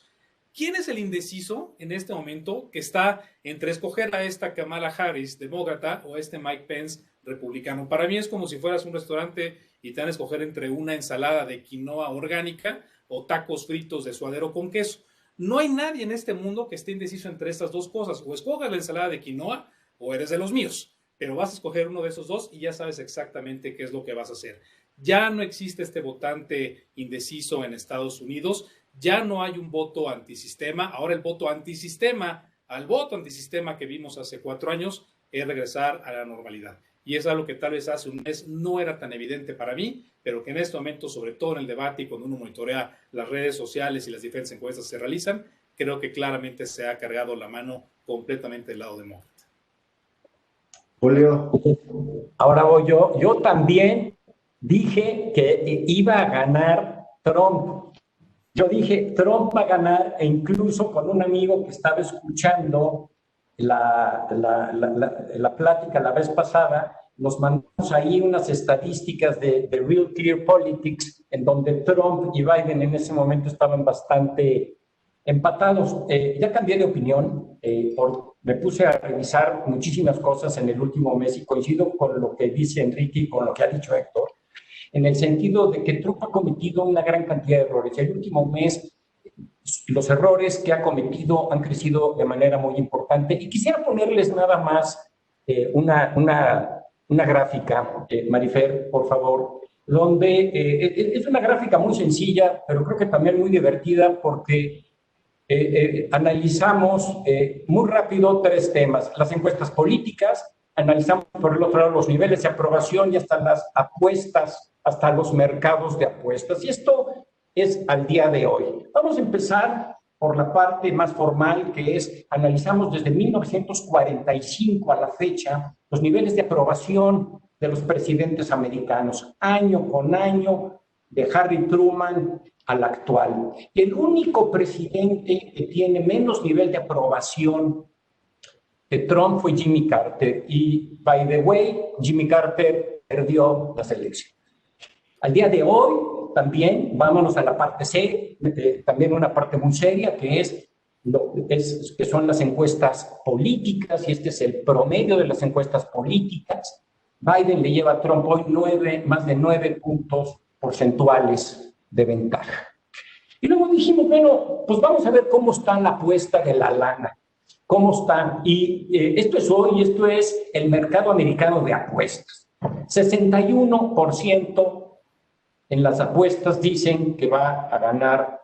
¿Quién es el indeciso en este momento que está entre escoger a esta Kamala Harris, demócrata, o a este Mike Pence, republicano? Para mí es como si fueras a un restaurante y te van a escoger entre una ensalada de quinoa orgánica o tacos fritos de suadero con queso. No hay nadie en este mundo que esté indeciso entre estas dos cosas. O escogas la ensalada de quinoa o eres de los míos. Pero vas a escoger uno de esos dos y ya sabes exactamente qué es lo que vas a hacer. Ya no existe este votante indeciso en Estados Unidos. Ya no hay un voto antisistema. Ahora el voto antisistema, al voto antisistema que vimos hace 4 años, es regresar a la normalidad. Y es algo que tal vez hace un mes no era tan evidente para mí, pero que en este momento, sobre todo en el debate y cuando uno monitorea las redes sociales y las diferentes encuestas se realizan, creo que claramente se ha cargado la mano completamente del lado demócrata. Julio. Ahora voy yo. Yo también dije que iba a ganar Trump. Yo dije, Trump va a ganar, e incluso con un amigo que estaba escuchando la plática la vez pasada, nos mandamos ahí unas estadísticas de Real Clear Politics, en donde Trump y Biden en ese momento estaban bastante empatados. Ya cambié de opinión, me puse a revisar muchísimas cosas en el último mes y coincido con lo que dice Enrique y con lo que ha dicho Héctor, en el sentido de que Trump ha cometido una gran cantidad de errores. El último mes, los errores que ha cometido han crecido de manera muy importante. Y quisiera ponerles nada más una gráfica, Marifer, por favor, donde es una gráfica muy sencilla, pero creo que también muy divertida porque analizamos muy rápido 3 temas. Las encuestas políticas, analizamos por el otro lado los niveles de aprobación y hasta las apuestas, hasta los mercados de apuestas. Y esto es al día de hoy. Vamos a empezar por la parte más formal, que es, analizamos desde 1945 a la fecha los niveles de aprobación de los presidentes americanos, año con año, de Harry Truman al actual. El único presidente que tiene menos nivel de aprobación de Trump fue Jimmy Carter. Y, by the way, Jimmy Carter perdió las elecciones. Al día de hoy, también, vámonos a la parte C, también una parte muy seria, que que son las encuestas políticas, y este es el promedio de las encuestas políticas. Biden le lleva a Trump hoy más de 9 puntos porcentuales de ventaja. Y luego dijimos, bueno, pues vamos a ver cómo está la apuesta de la lana. ¿Cómo está? Y esto es hoy, esto es el mercado americano de apuestas. 61% en las apuestas dicen que va a ganar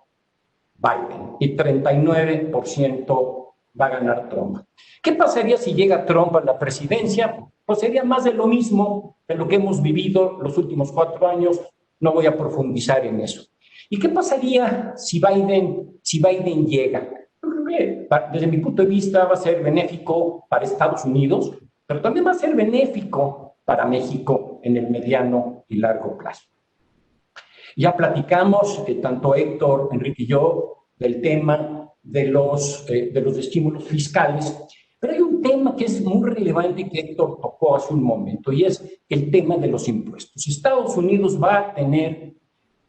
Biden y 39% va a ganar Trump. ¿Qué pasaría si llega Trump a la presidencia? Pues sería más de lo mismo de lo que hemos vivido los últimos 4 años. No voy a profundizar en eso. ¿Y qué pasaría si Biden llega? Yo creo que desde mi punto de vista va a ser benéfico para Estados Unidos, pero también va a ser benéfico para México en el mediano y largo plazo. Ya platicamos, tanto Héctor, Enrique y yo, del tema de los estímulos fiscales, pero hay un tema que es muy relevante que Héctor tocó hace un momento, y es el tema de los impuestos. Estados Unidos va a tener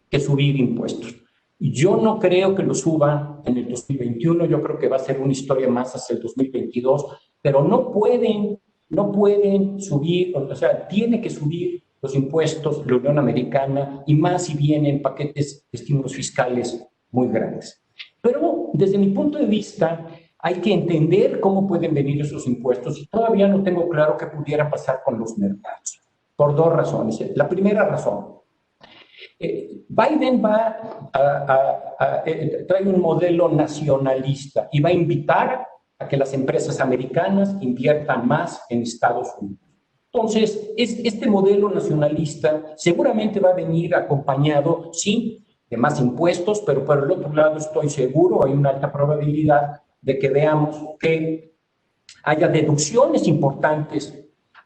que subir impuestos. Yo no creo que lo suba en el 2021, yo creo que va a ser una historia más hasta el 2022, pero no pueden subir, o sea, tiene que subir los impuestos de la Unión Americana, y más si vienen paquetes de estímulos fiscales muy grandes. Pero desde mi punto de vista, hay que entender cómo pueden venir esos impuestos, y todavía no tengo claro qué pudiera pasar con los mercados, por dos razones. La primera razón, Biden trae un modelo nacionalista y va a invitar a que las empresas americanas inviertan más en Estados Unidos. Entonces, este modelo nacionalista seguramente va a venir acompañado, sí, de más impuestos, pero por el otro lado estoy seguro, hay una alta probabilidad de que veamos que haya deducciones importantes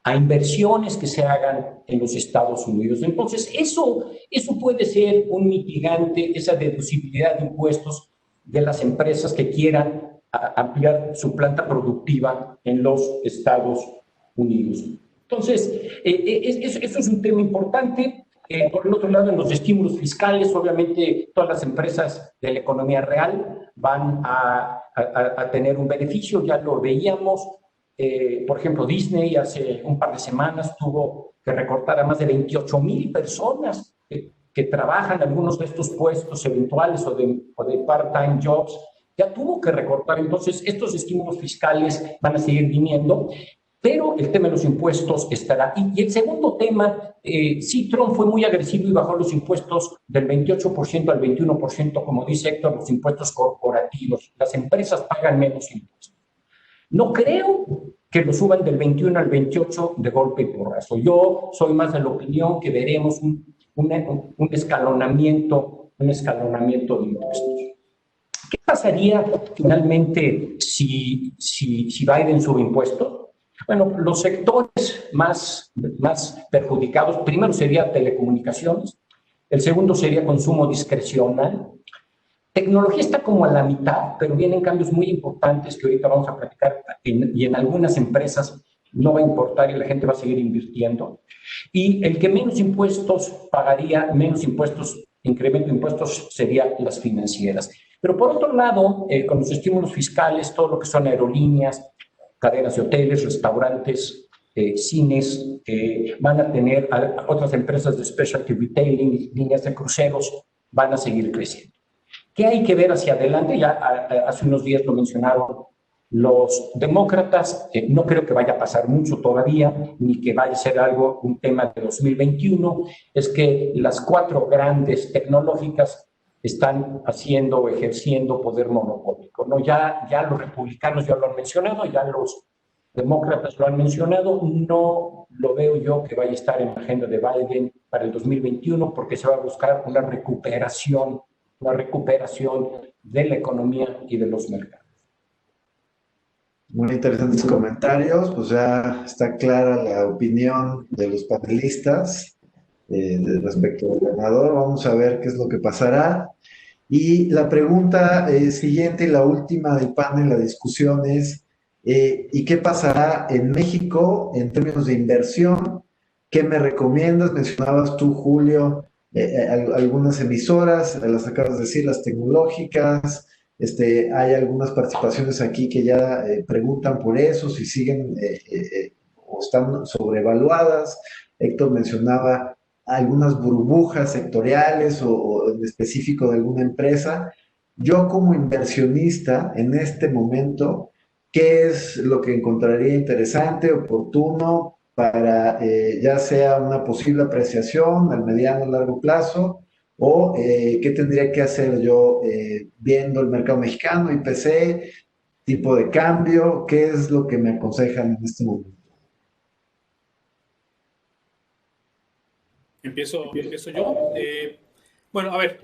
a inversiones que se hagan en los Estados Unidos. Entonces, eso puede ser un mitigante, esa deducibilidad de impuestos de las empresas que quieran ampliar su planta productiva en los Estados Unidos. Entonces, eso es un tema importante. Por el otro lado, en los estímulos fiscales, obviamente todas las empresas de la economía real van a tener un beneficio, ya lo veíamos. Por ejemplo, Disney hace un par de semanas tuvo que recortar a más de 28,000 personas que trabajan en algunos de estos puestos eventuales o de part-time jobs. Ya tuvo que recortar. Entonces, estos estímulos fiscales van a seguir viniendo, pero el tema de los impuestos estará. Y el segundo tema, sí, Trump fue muy agresivo y bajó los impuestos del 28% al 21%, como dice Héctor, los impuestos corporativos. Las empresas pagan menos impuestos. No creo que lo suban del 21 al 28 de golpe y porrazo. Yo soy más de la opinión que veremos un escalonamiento de impuestos. ¿Qué pasaría finalmente si Biden sube impuestos? Bueno, los sectores más perjudicados, primero sería telecomunicaciones, el segundo sería consumo discrecional. Tecnología está como a la mitad, pero vienen cambios muy importantes que ahorita vamos a platicar, y en algunas empresas no va a importar y la gente va a seguir invirtiendo. Y el que menos impuestos pagaría, menos impuestos, incremento de impuestos, serían las financieras. Pero por otro lado, con los estímulos fiscales, todo lo que son aerolíneas, cadenas de hoteles, restaurantes, cines, van a tener otras empresas de specialty retailing, líneas de cruceros, van a seguir creciendo. ¿Qué hay que ver hacia adelante? Ya hace unos días lo mencionaron los demócratas. No creo que vaya a pasar mucho todavía, ni que vaya a ser un tema de 2021. Es que las 4 grandes tecnológicas están ejerciendo poder monopólico, ¿no? Ya los republicanos ya lo han mencionado, ya los demócratas lo han mencionado. No lo veo yo que vaya a estar en la agenda de Biden para el 2021, porque se va a buscar una recuperación de la economía y de los mercados. Muy interesantes comentarios, pues ya está clara la opinión de los panelistas respecto al ganador. Vamos a ver qué es lo que pasará. Y la pregunta siguiente y la última del panel, la discusión es, ¿y qué pasará en México en términos de inversión? ¿Qué me recomiendas? Mencionabas tú, Julio, algunas emisoras, las acabas de decir, las tecnológicas. Hay algunas participaciones aquí que ya preguntan por eso, si siguen o están sobrevaluadas. Héctor mencionaba algunas burbujas sectoriales o en específico de alguna empresa. Yo como inversionista en este momento, ¿qué es lo que encontraría interesante, oportuno para ya sea una posible apreciación al mediano o largo plazo? ¿O qué tendría que hacer yo viendo el mercado mexicano, IPC, tipo de cambio? ¿Qué es lo que me aconsejan en este momento? Empiezo yo. Bueno, a ver,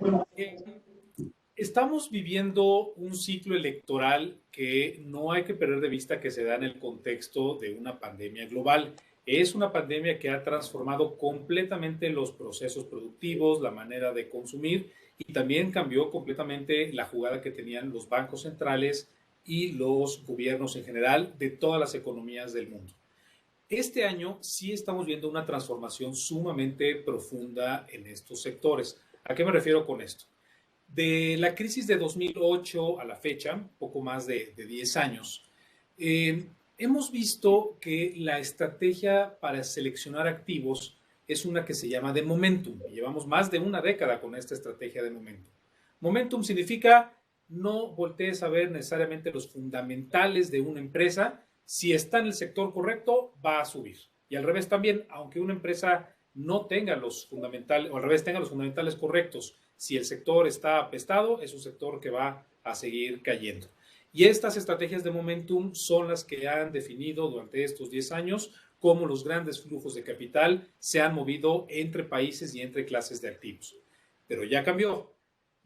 Estamos viviendo un ciclo electoral que no hay que perder de vista que se da en el contexto de una pandemia global. Es una pandemia que ha transformado completamente los procesos productivos, la manera de consumir y también cambió completamente la jugada que tenían los bancos centrales y los gobiernos en general de todas las economías del mundo. Este año sí estamos viendo una transformación sumamente profunda en estos sectores. ¿A qué me refiero con esto? De la crisis de 2008 a la fecha, poco más de 10 años, hemos visto que la estrategia para seleccionar activos es una que se llama de momentum. Llevamos más de una década con esta estrategia de momentum. Momentum significa no voltees a ver necesariamente los fundamentales de una empresa. Si está en el sector correcto, va a subir. Y al revés también, aunque una empresa no tenga los fundamentales, o al revés tenga los fundamentales correctos, si el sector está apestado, es un sector que va a seguir cayendo. Y estas estrategias de momentum son las que han definido durante estos 10 años cómo los grandes flujos de capital se han movido entre países y entre clases de activos. Pero ya cambió.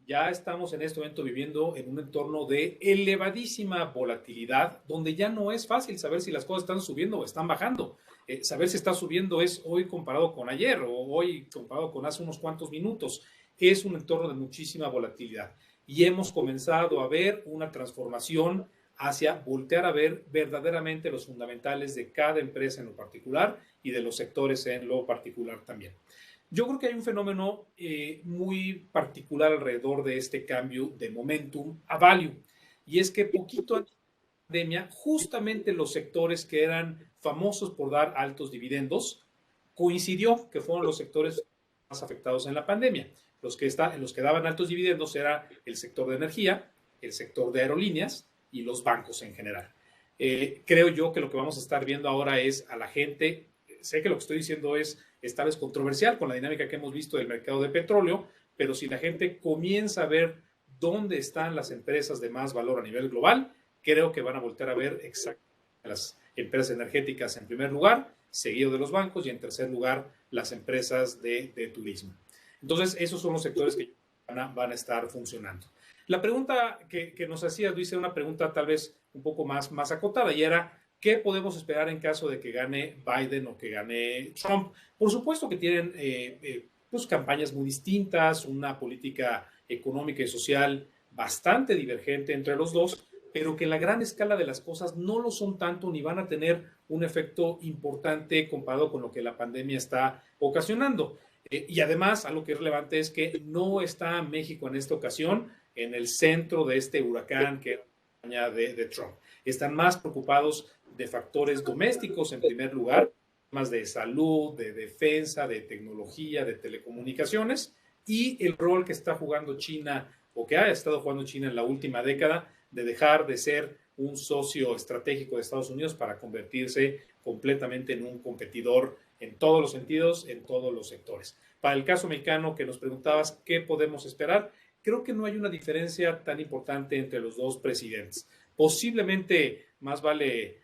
Ya estamos en este momento viviendo en un entorno de elevadísima volatilidad, donde ya no es fácil saber si las cosas están subiendo o están bajando. Saber si está subiendo es hoy comparado con ayer o hoy comparado con hace unos cuantos minutos. Es un entorno de muchísima volatilidad y hemos comenzado a ver una transformación hacia voltear a ver verdaderamente los fundamentales de cada empresa en lo particular y de los sectores en lo particular también. Yo creo que hay un fenómeno muy particular alrededor de este cambio de momentum a value, y es que poquito antes de la pandemia, justamente los sectores que eran famosos por dar altos dividendos, coincidió que fueron los sectores más afectados en la pandemia. Los que daban altos dividendos era el sector de energía, el sector de aerolíneas y los bancos en general. Creo yo que lo que vamos a estar viendo ahora es a la gente, sé que lo que estoy diciendo es tal vez controversial con la dinámica que hemos visto del mercado de petróleo, pero si la gente comienza a ver dónde están las empresas de más valor a nivel global, creo que van a voltear a ver exactamente las empresas energéticas en primer lugar, seguido de los bancos y en tercer lugar las empresas de turismo. Entonces, esos son los sectores que van a estar funcionando. La pregunta que nos hacía Luis era una pregunta tal vez un poco más acotada y era, ¿qué podemos esperar en caso de que gane Biden o que gane Trump? Por supuesto que tienen pues campañas muy distintas, una política económica y social bastante divergente entre los dos, pero que en la gran escala de las cosas no lo son tanto ni van a tener un efecto importante comparado con lo que la pandemia está ocasionando. Y además, algo que es relevante es que no está México en esta ocasión en el centro de este huracán que es la campaña de Trump. Están más preocupados de factores domésticos en primer lugar, temas de salud, de defensa, de tecnología, de telecomunicaciones y el rol que está jugando China o que ha estado jugando China en la última década de dejar de ser un socio estratégico de Estados Unidos para convertirse completamente en un competidor en todos los sentidos, en todos los sectores. Para el caso mexicano que nos preguntabas qué podemos esperar, creo que no hay una diferencia tan importante entre los dos presidentes. Posiblemente más vale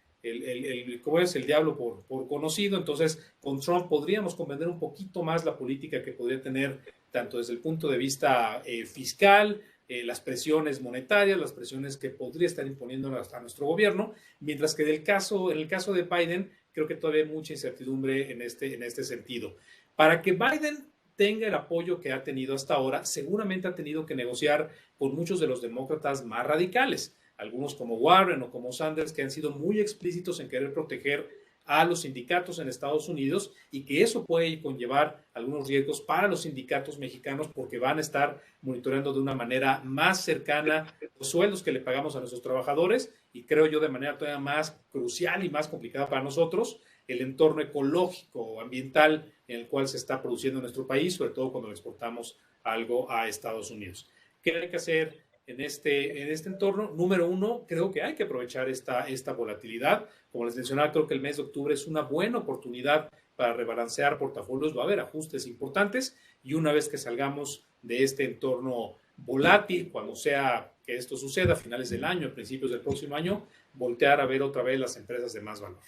¿cómo es? El diablo por conocido. Entonces, con Trump podríamos comprender un poquito más la política que podría tener tanto desde el punto de vista fiscal, las presiones monetarias, las presiones que podría estar imponiendo a nuestro gobierno, mientras que en el caso de Biden, creo que todavía hay mucha incertidumbre en este sentido. Para que Biden tenga el apoyo que ha tenido hasta ahora, seguramente ha tenido que negociar con muchos de los demócratas más radicales, algunos como Warren o como Sanders, que han sido muy explícitos en querer proteger a los sindicatos en Estados Unidos y que eso puede conllevar algunos riesgos para los sindicatos mexicanos porque van a estar monitoreando de una manera más cercana los sueldos que le pagamos a nuestros trabajadores y creo yo de manera todavía más crucial y más complicada para nosotros el entorno ecológico o ambiental en el cual se está produciendo en nuestro país, sobre todo cuando le exportamos algo a Estados Unidos. ¿Qué hay que hacer en este entorno? Número uno, creo que hay que aprovechar esta volatilidad. Como les mencionaba, creo que el mes de octubre es una buena oportunidad para rebalancear portafolios. Va a haber ajustes importantes y una vez que salgamos de este entorno volátil, cuando sea que esto suceda a finales del año, a principios del próximo año, voltear a ver otra vez las empresas de más valor.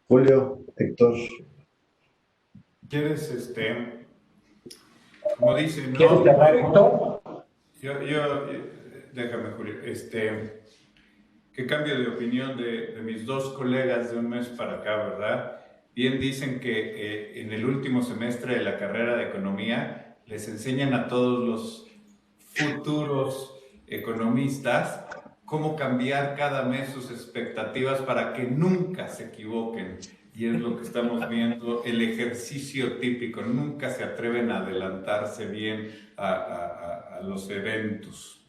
Julio, Héctor. ¿Quieres, como dicen, ¿Quieres no? cerrar, Héctor? Déjame, Julio, que cambio de opinión de mis dos colegas de un mes para acá, ¿verdad? Bien dicen que en el último semestre de la carrera de economía les enseñan a todos los futuros economistas cómo cambiar cada mes sus expectativas para que nunca se equivoquen. Y es lo que estamos viendo, el ejercicio típico. Nunca se atreven a adelantarse bien a los eventos.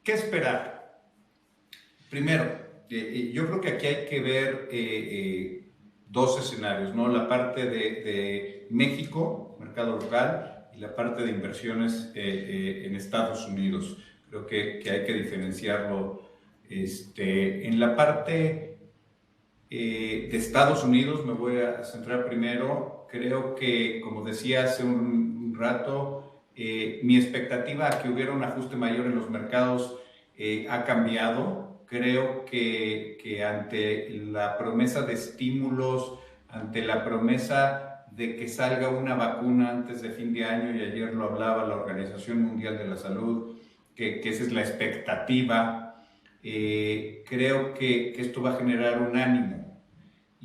¿Qué esperar? Primero, yo creo que aquí hay que ver dos escenarios, ¿no? La parte de México, mercado local, y la parte de inversiones en Estados Unidos. Creo que hay que diferenciarlo. En la parte de Estados Unidos me voy a centrar primero. Creo que, como decía hace un rato, mi expectativa a que hubiera un ajuste mayor en los mercados ha cambiado. Creo que ante la promesa de estímulos, ante la promesa de que salga una vacuna antes de fin de año, y ayer lo hablaba la Organización Mundial de la Salud, que esa es la expectativa, creo que esto va a generar un ánimo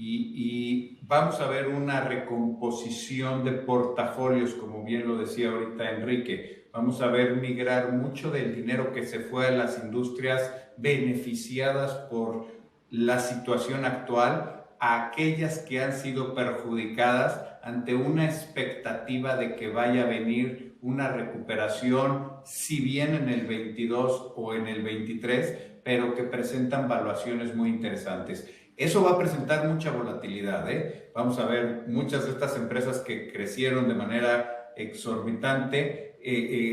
y vamos a ver una recomposición de portafolios, como bien lo decía ahorita Enrique. Vamos a ver migrar mucho del dinero que se fue a las industrias beneficiadas por la situación actual a aquellas que han sido perjudicadas ante una expectativa de que vaya a venir una recuperación, si bien en el 22 o en el 23, pero que presentan valuaciones muy interesantes. Eso va a presentar mucha volatilidad, Vamos a ver muchas de estas empresas que crecieron de manera exorbitante,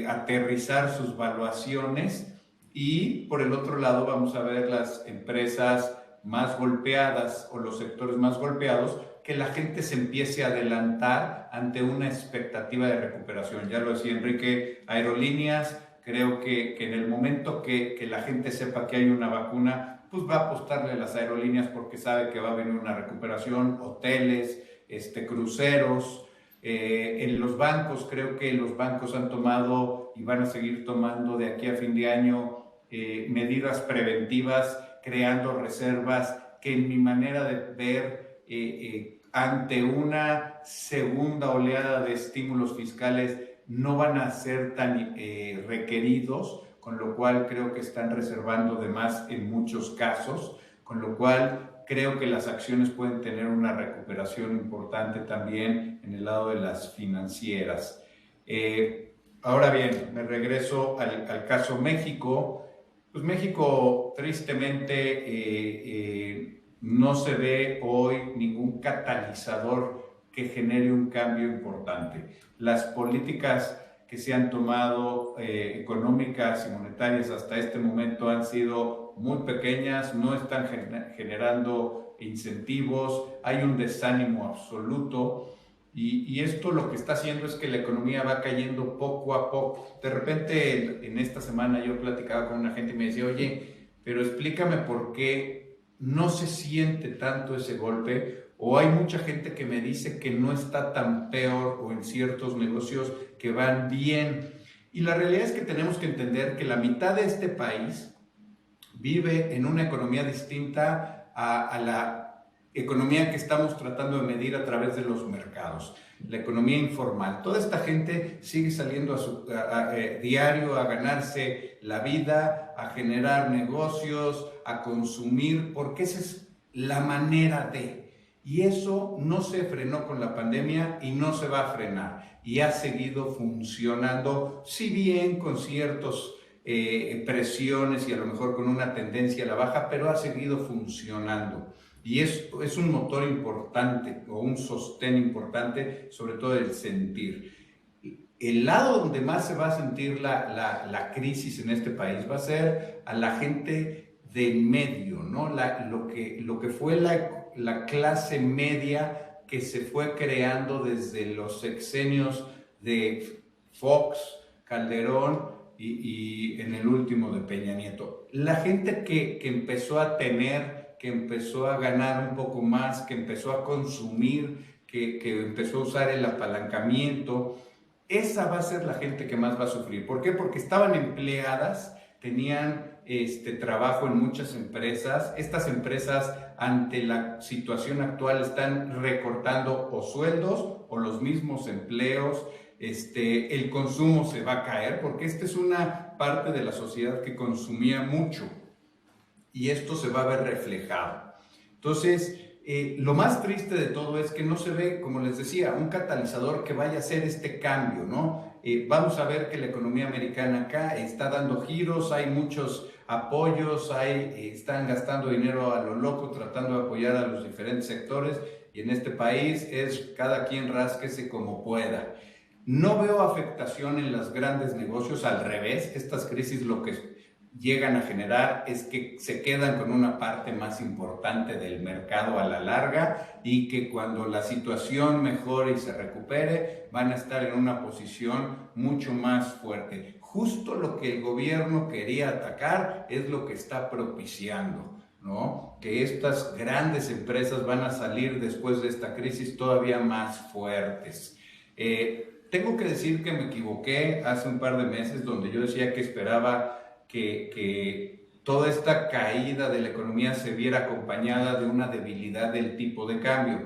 aterrizar sus valuaciones, y por el otro lado vamos a ver las empresas más golpeadas o los sectores más golpeados, que la gente se empiece a adelantar ante una expectativa de recuperación. Ya lo decía Enrique, aerolíneas, creo que en el momento que la gente sepa que hay una vacuna, pues va a apostarle a las aerolíneas porque sabe que va a venir una recuperación, hoteles, cruceros. En los bancos, creo que los bancos han tomado y van a seguir tomando de aquí a fin de año medidas preventivas, creando reservas que, en mi manera de ver, ante una segunda oleada de estímulos fiscales no van a ser tan requeridos, con lo cual creo que están reservando de más en muchos casos, con lo cual creo que las acciones pueden tener una recuperación importante también en el lado de las financieras. Ahora bien, me regreso al caso México. Pues México, tristemente, no se ve hoy ningún catalizador que genere un cambio importante. Las políticas que se han tomado económicas y monetarias hasta este momento han sido muy pequeñas, no están generando incentivos, hay un desánimo absoluto, y esto lo que está haciendo es que la economía va cayendo poco a poco. De repente, en esta semana yo platicaba con una gente y me decía, oye, pero explícame por qué no se siente tanto ese golpe, o hay mucha gente que me dice que no está tan peor, o en ciertos negocios que van bien. Y la realidad es que tenemos que entender que la mitad de este país vive en una economía distinta a la economía que estamos tratando de medir a través de los mercados, la economía informal. Toda esta gente sigue saliendo diario a ganarse la vida, a generar negocios, a consumir, porque esa es la manera de. Y eso no se frenó con la pandemia y no se va a frenar. Y ha seguido funcionando, si bien con ciertas presiones y a lo mejor con una tendencia a la baja, pero ha seguido funcionando. Y es un motor importante o un sostén importante, sobre todo el sentir. El lado donde más se va a sentir la crisis en este país va a ser a la gente de medio, ¿no? Lo que fue la clase media que se fue creando desde los sexenios de Fox, Calderón y en el último de Peña Nieto. La gente que empezó a tener, que empezó a ganar un poco más, que empezó a consumir, que empezó a usar el apalancamiento, esa va a ser la gente que más va a sufrir. ¿Por qué? Porque estaban empleadas, tenían trabajo en muchas empresas. Estas empresas, ante la situación actual, están recortando o sueldos o los mismos empleos. El consumo se va a caer, porque esta es una parte de la sociedad que consumía mucho y esto se va a ver reflejado. Entonces, lo más triste de todo es que no se ve, como les decía, un catalizador que vaya a hacer este cambio, ¿no? Vamos a ver que la economía americana acá está dando giros, hay muchos apoyos, están gastando dinero a lo loco tratando de apoyar a los diferentes sectores, y en este país es cada quien rásquese como pueda. No veo afectación en los grandes negocios, al revés. Estas crisis lo que llegan a generar es que se quedan con una parte más importante del mercado a la larga, y que cuando la situación mejore y se recupere van a estar en una posición mucho más fuerte. Justo lo que el gobierno quería atacar es lo que está propiciando, ¿no? Que estas grandes empresas van a salir después de esta crisis todavía más fuertes. Tengo que decir que me equivoqué hace un par de meses, donde yo decía que esperaba que toda esta caída de la economía se viera acompañada de una debilidad del tipo de cambio.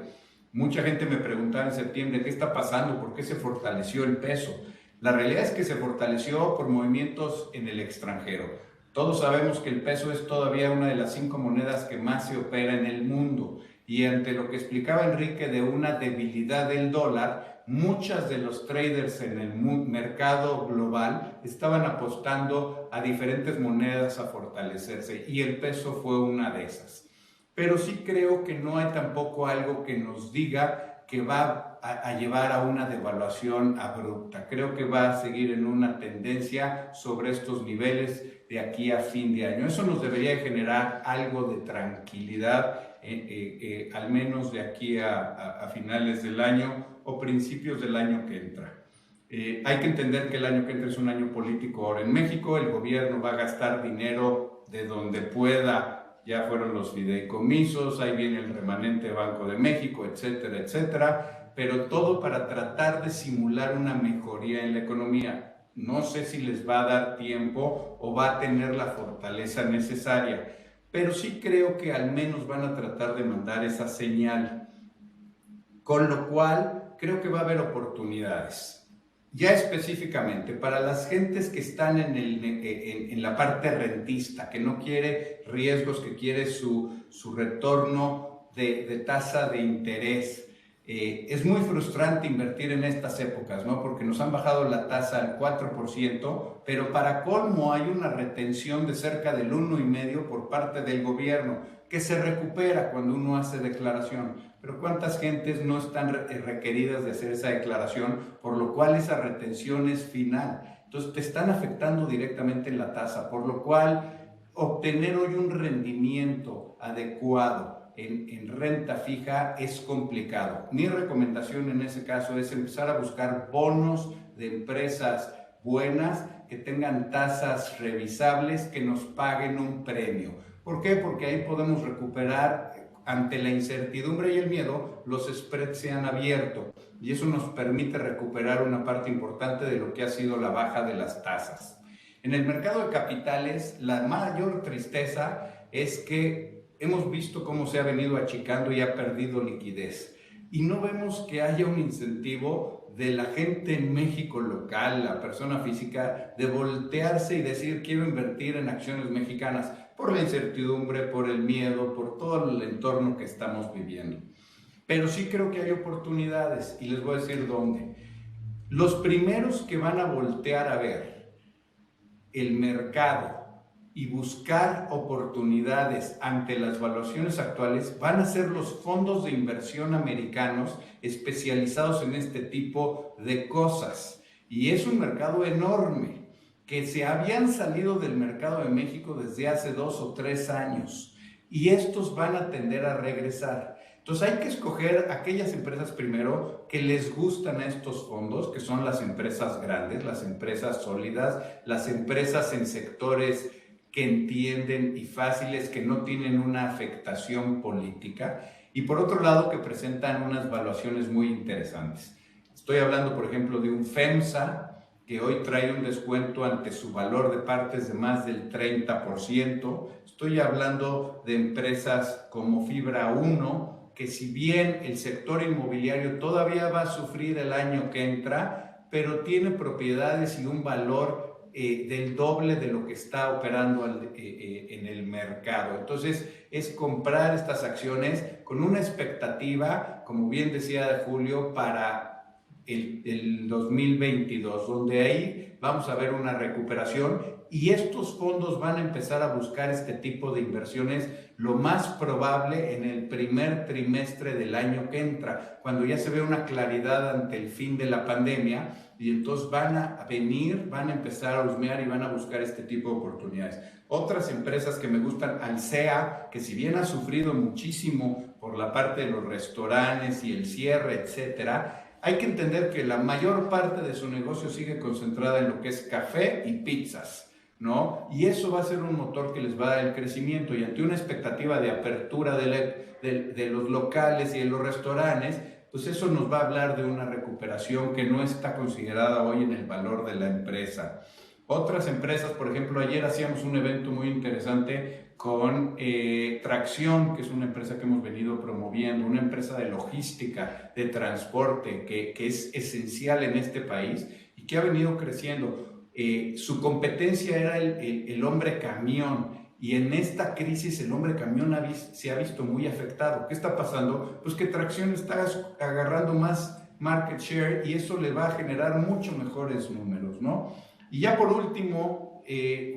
Mucha gente me preguntaba en septiembre, ¿qué está pasando? ¿Por qué se fortaleció el peso? La realidad es que se fortaleció por movimientos en el extranjero. Todos sabemos que el peso es todavía una de las 5 monedas que más se opera en el mundo, y ante lo que explicaba Enrique de una debilidad del dólar, muchos de los traders en el mercado global estaban apostando a diferentes monedas a fortalecerse, y el peso fue una de esas. Pero sí creo que no hay tampoco algo que nos diga que va a llevar a una devaluación abrupta. Creo que va a seguir en una tendencia sobre estos niveles de aquí a fin de año. Eso nos debería generar algo de tranquilidad, al menos de aquí a finales del año o principios del año que entra. Hay que entender que el año que entra es un año político ahora en México. El gobierno va a gastar dinero de donde pueda. Ya fueron los fideicomisos, ahí viene el remanente Banco de México, etcétera, etcétera, pero todo para tratar de simular una mejoría en la economía. No sé si les va a dar tiempo o va a tener la fortaleza necesaria, pero sí creo que al menos van a tratar de mandar esa señal, con lo cual creo que va a haber oportunidades. Ya específicamente, para las gentes que están en la parte rentista, que no quiere riesgos, que quiere su retorno de tasa de interés, es muy frustrante invertir en estas épocas, ¿no? Porque nos han bajado la tasa al 4%, pero para colmo hay una retención de cerca del 1,5% por parte del gobierno, que se recupera cuando uno hace declaración. Pero ¿cuántas gentes no están requeridas de hacer esa declaración? Por lo cual esa retención es final. Entonces te están afectando directamente en la tasa, por lo cual obtener hoy un rendimiento adecuado en renta fija es complicado. Mi recomendación en ese caso es empezar a buscar bonos de empresas buenas que tengan tasas revisables, que nos paguen un premio. ¿Por qué? Porque ahí podemos recuperar. Ante la incertidumbre y el miedo, los spreads se han abierto, y eso nos permite recuperar una parte importante de lo que ha sido la baja de las tasas. En el mercado de capitales, la mayor tristeza es que hemos visto cómo se ha venido achicando y ha perdido liquidez, y no vemos que haya un incentivo de la gente en México local, la persona física, de voltearse y decir quiero invertir en acciones mexicanas, por la incertidumbre, por el miedo, por todo el entorno que estamos viviendo. Pero sí creo que hay oportunidades, y les voy a decir dónde. Los primeros que van a voltear a ver el mercado y buscar oportunidades ante las valuaciones actuales van a ser los fondos de inversión americanos especializados en este tipo de cosas. Y es un mercado enorme, que se habían salido del mercado de México desde hace 2 o 3 años, y estos van a tender a regresar. Entonces hay que escoger aquellas empresas primero que les gustan a estos fondos, que son las empresas grandes, las empresas sólidas, las empresas en sectores que entienden y fáciles, que no tienen una afectación política, y por otro lado que presentan unas valuaciones muy interesantes. Estoy hablando, por ejemplo, de un FEMSA, que hoy trae un descuento ante su valor de partes de más del 30%. Estoy hablando de empresas como Fibra 1, que si bien el sector inmobiliario todavía va a sufrir el año que entra, pero tiene propiedades y un valor del doble de lo que está operando en el mercado. Entonces, es comprar estas acciones con una expectativa, como bien decía Julio, para el 2022, donde ahí vamos a ver una recuperación y estos fondos van a empezar a buscar este tipo de inversiones lo más probable en el primer trimestre del año que entra, cuando ya se ve una claridad ante el fin de la pandemia, y entonces van a venir, van a empezar a husmear y van a buscar este tipo de oportunidades. Otras empresas que me gustan, Alsea, que si bien ha sufrido muchísimo por la parte de los restaurantes y el cierre, etcétera, hay que entender que la mayor parte de su negocio sigue concentrada en lo que es café y pizzas, ¿no? Y eso va a ser un motor que les va a dar el crecimiento, y ante una expectativa de apertura de los locales y de los restaurantes, pues eso nos va a hablar de una recuperación que no está considerada hoy en el valor de la empresa. Otras empresas, por ejemplo, ayer hacíamos un evento muy interesante con Tracción, que es una empresa que hemos venido promoviendo, una empresa de logística, de transporte, que es esencial en este país y que ha venido creciendo. Su competencia era el hombre camión, y en esta crisis el hombre camión se ha visto muy afectado. ¿Qué está pasando? Pues que Tracción está agarrando más market share y eso le va a generar mucho mejores números, ¿no? Y ya por último,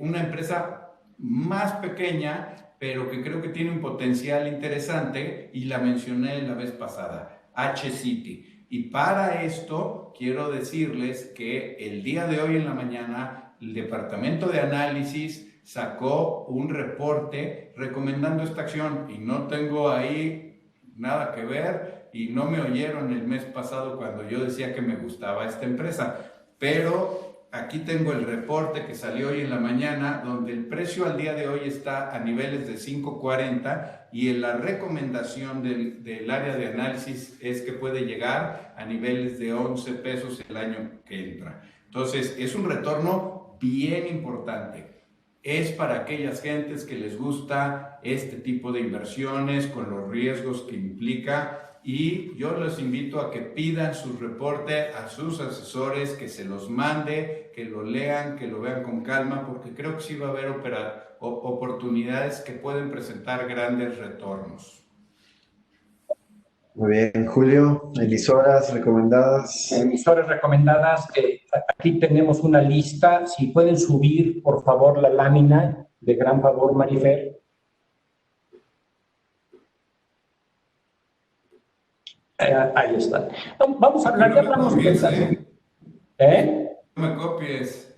una empresa más pequeña, pero que creo que tiene un potencial interesante, y la mencioné la vez pasada, H-City. Y para esto quiero decirles que el día de hoy en la mañana el Departamento de Análisis sacó un reporte recomendando esta acción, y no tengo ahí nada que ver, y no me oyeron el mes pasado cuando yo decía que me gustaba esta empresa, pero aquí tengo el reporte que salió hoy en la mañana, donde el precio al día de hoy está a niveles de 5.40, y en la recomendación del área de análisis es que puede llegar a niveles de 11 pesos el año que entra. Entonces, es un retorno bien importante. Es para aquellas gentes que les gusta este tipo de inversiones con los riesgos que implica, y yo les invito a que pidan su reporte a sus asesores, que se los mande, que lo lean, que lo vean con calma, porque creo que sí va a haber oportunidades que pueden presentar grandes retornos. Muy bien, Julio. Emisoras recomendadas. Emisoras recomendadas, aquí tenemos una lista. Si pueden subir, por favor, la lámina, de gran favor, Marifer. Ahí está. Vamos a hablar, ya hablamos de No me copies.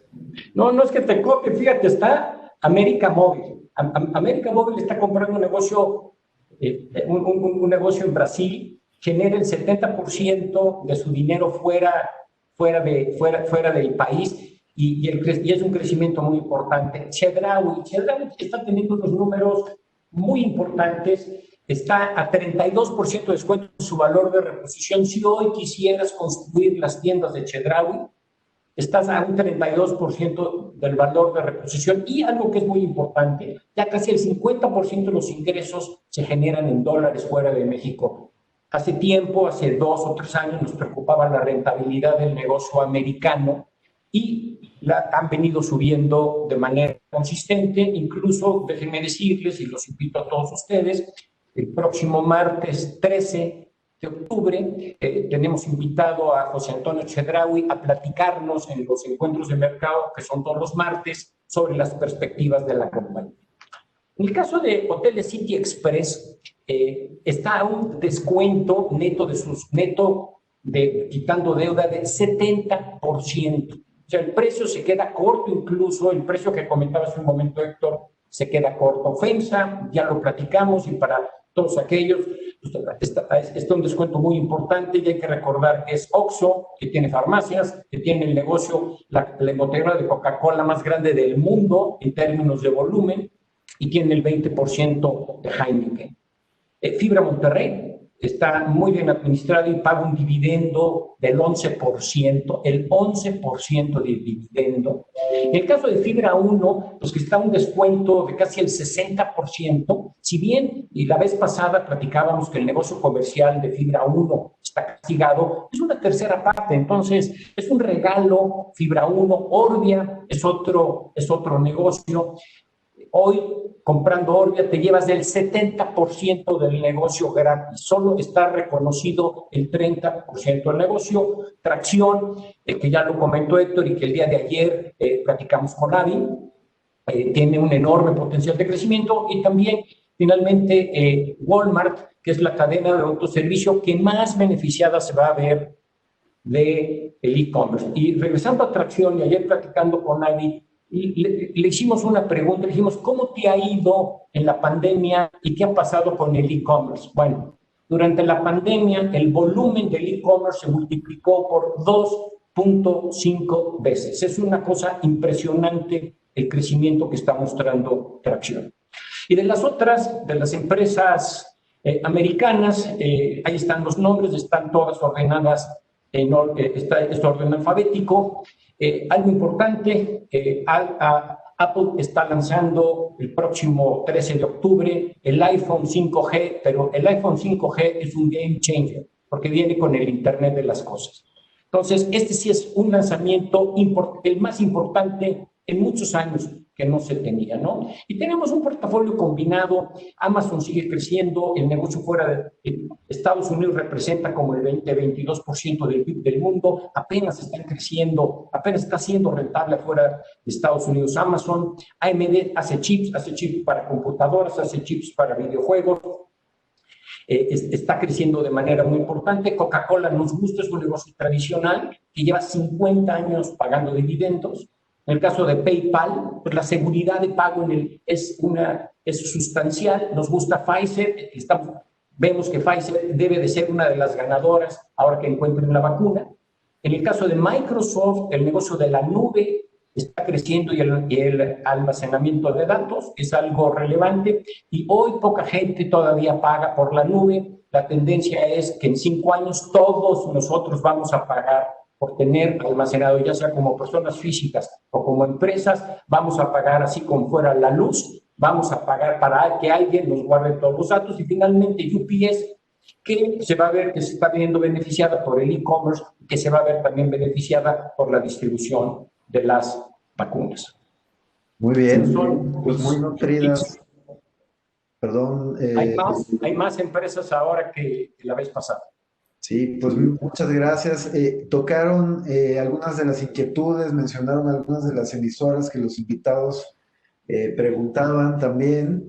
No es que te copie, fíjate, está América Móvil. América Móvil está comprando un negocio en Brasil, genera el 70% de su dinero fuera del país, y es un crecimiento muy importante. Chedraui está teniendo unos números muy importantes, está a 32% de descuento en su valor de reposición. Si hoy quisieras construir las tiendas de Chedraui, estás a un 32% del valor de reposición, y algo que es muy importante, ya casi el 50% de los ingresos se generan en dólares fuera de México. Hace tiempo, hace 2 o 3 años, nos preocupaba la rentabilidad del negocio americano, y la han venido subiendo de manera consistente. Incluso, déjenme decirles, y los invito a todos ustedes, el próximo martes 13 de octubre tenemos invitado a José Antonio Chedraui a platicarnos en los encuentros de mercado, que son todos los martes, sobre las perspectivas de la compañía. En el caso de Hoteles City Express, está a un descuento neto quitando deuda de 70%. O sea, el precio se queda corto, incluso el precio que comentaba hace un momento Héctor se queda corto. FEMSA, ya lo platicamos, y para todos aquellos, está un descuento muy importante, y hay que recordar que es Oxxo, que tiene farmacias, que tiene el negocio, la embotellera de Coca-Cola más grande del mundo en términos de volumen, y tiene el 20% de Heineken. Fibra Monterrey está muy bien administrado y paga un dividendo del 11%, el 11% de dividendo. En el caso de Fibra 1, pues que está un descuento de casi el 60%, si bien y la vez pasada platicábamos que el negocio comercial de Fibra 1 está castigado, es una tercera parte, entonces es un regalo. Fibra 1, Orbia es otro negocio. Hoy, comprando Orbia, te llevas del 70% del negocio gratis. Solo está reconocido el 30% del negocio. Tracción, que ya lo comentó Héctor y que el día de ayer platicamos con Avi, tiene un enorme potencial de crecimiento. Y también, finalmente, Walmart, que es la cadena de autoservicio que más beneficiada se va a ver del e-commerce. Y regresando a Tracción, y ayer platicando con Avi, le hicimos una pregunta, le dijimos, ¿cómo te ha ido en la pandemia y qué ha pasado con el e-commerce? Bueno, durante la pandemia el volumen del e-commerce se multiplicó por 2.5 veces. Es una cosa impresionante el crecimiento que está mostrando Tracción. Y de las empresas americanas, ahí están los nombres, están todas ordenadas, está orden alfabético. Algo importante, Apple está lanzando el próximo 13 de octubre el iPhone 5G, pero el iPhone 5G es un game changer porque viene con el Internet de las cosas. Entonces, este sí es un lanzamiento el más importante en muchos años que no se tenía, ¿no? Y tenemos un portafolio combinado. Amazon sigue creciendo, el negocio fuera de Estados Unidos representa como el 20-22% del PIB del mundo, apenas están creciendo, apenas está siendo rentable fuera de Estados Unidos Amazon. AMD hace chips para computadoras, hace chips para videojuegos. Está creciendo de manera muy importante. Coca-Cola nos gusta, es un negocio tradicional que lleva 50 años pagando dividendos. En el caso de PayPal, pues la seguridad de pago es sustancial. Nos gusta Pfizer, vemos que Pfizer debe de ser una de las ganadoras ahora que encuentren la vacuna. En el caso de Microsoft, el negocio de la nube está creciendo y el almacenamiento de datos es algo relevante, y hoy poca gente todavía paga por la nube. La tendencia es que en 5 años todos nosotros vamos a pagar por tener almacenado, ya sea como personas físicas o como empresas, vamos a pagar así como fuera la luz, vamos a pagar para que alguien nos guarde todos los datos. Y finalmente UPS, que se va a ver que se está viendo beneficiada por el e-commerce, que se va a ver también beneficiada por la distribución de las vacunas. Muy bien, pues muy nutridas. Perdón. Hay más empresas ahora que la vez pasada. Sí, pues muchas gracias. Tocaron algunas de las inquietudes, mencionaron algunas de las emisoras que los invitados preguntaban también.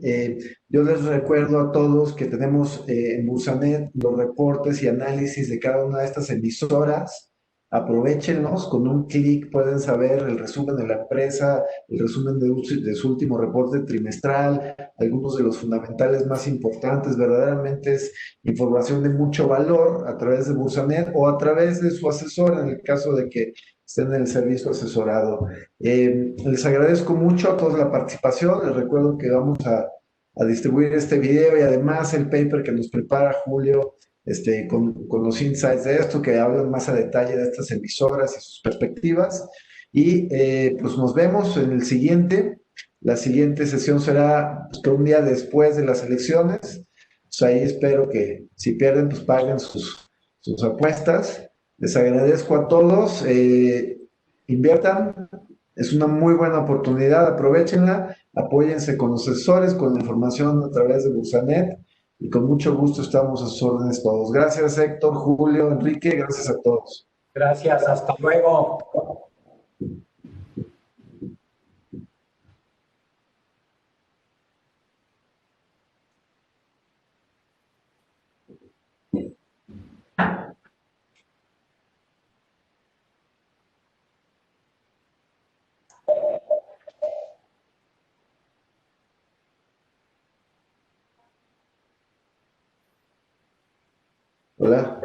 Yo les recuerdo a todos que tenemos en Bursanet los reportes y análisis de cada una de estas emisoras. Aprovéchenlos, con un clic pueden saber el resumen de la empresa, el resumen de su último reporte trimestral, algunos de los fundamentales más importantes. Verdaderamente es información de mucho valor a través de Bursanet o a través de su asesor en el caso de que estén en el servicio asesorado. Les agradezco mucho a todos la participación. Les recuerdo que vamos a distribuir este video y además el paper que nos prepara Julio con los insights de esto, que hablan más a detalle de estas emisoras y sus perspectivas. Y pues nos vemos en el siguiente. La siguiente sesión será pues, un día después de las elecciones. Pues ahí espero que si pierden, pues paguen sus apuestas. Les agradezco a todos. Inviertan. Es una muy buena oportunidad. Aprovéchenla. Apóyense con los asesores, con la información a través de Bursanet. Y con mucho gusto estamos a sus órdenes todos. Gracias, Héctor, Julio, Enrique, gracias a todos. Gracias, hasta luego. Hola.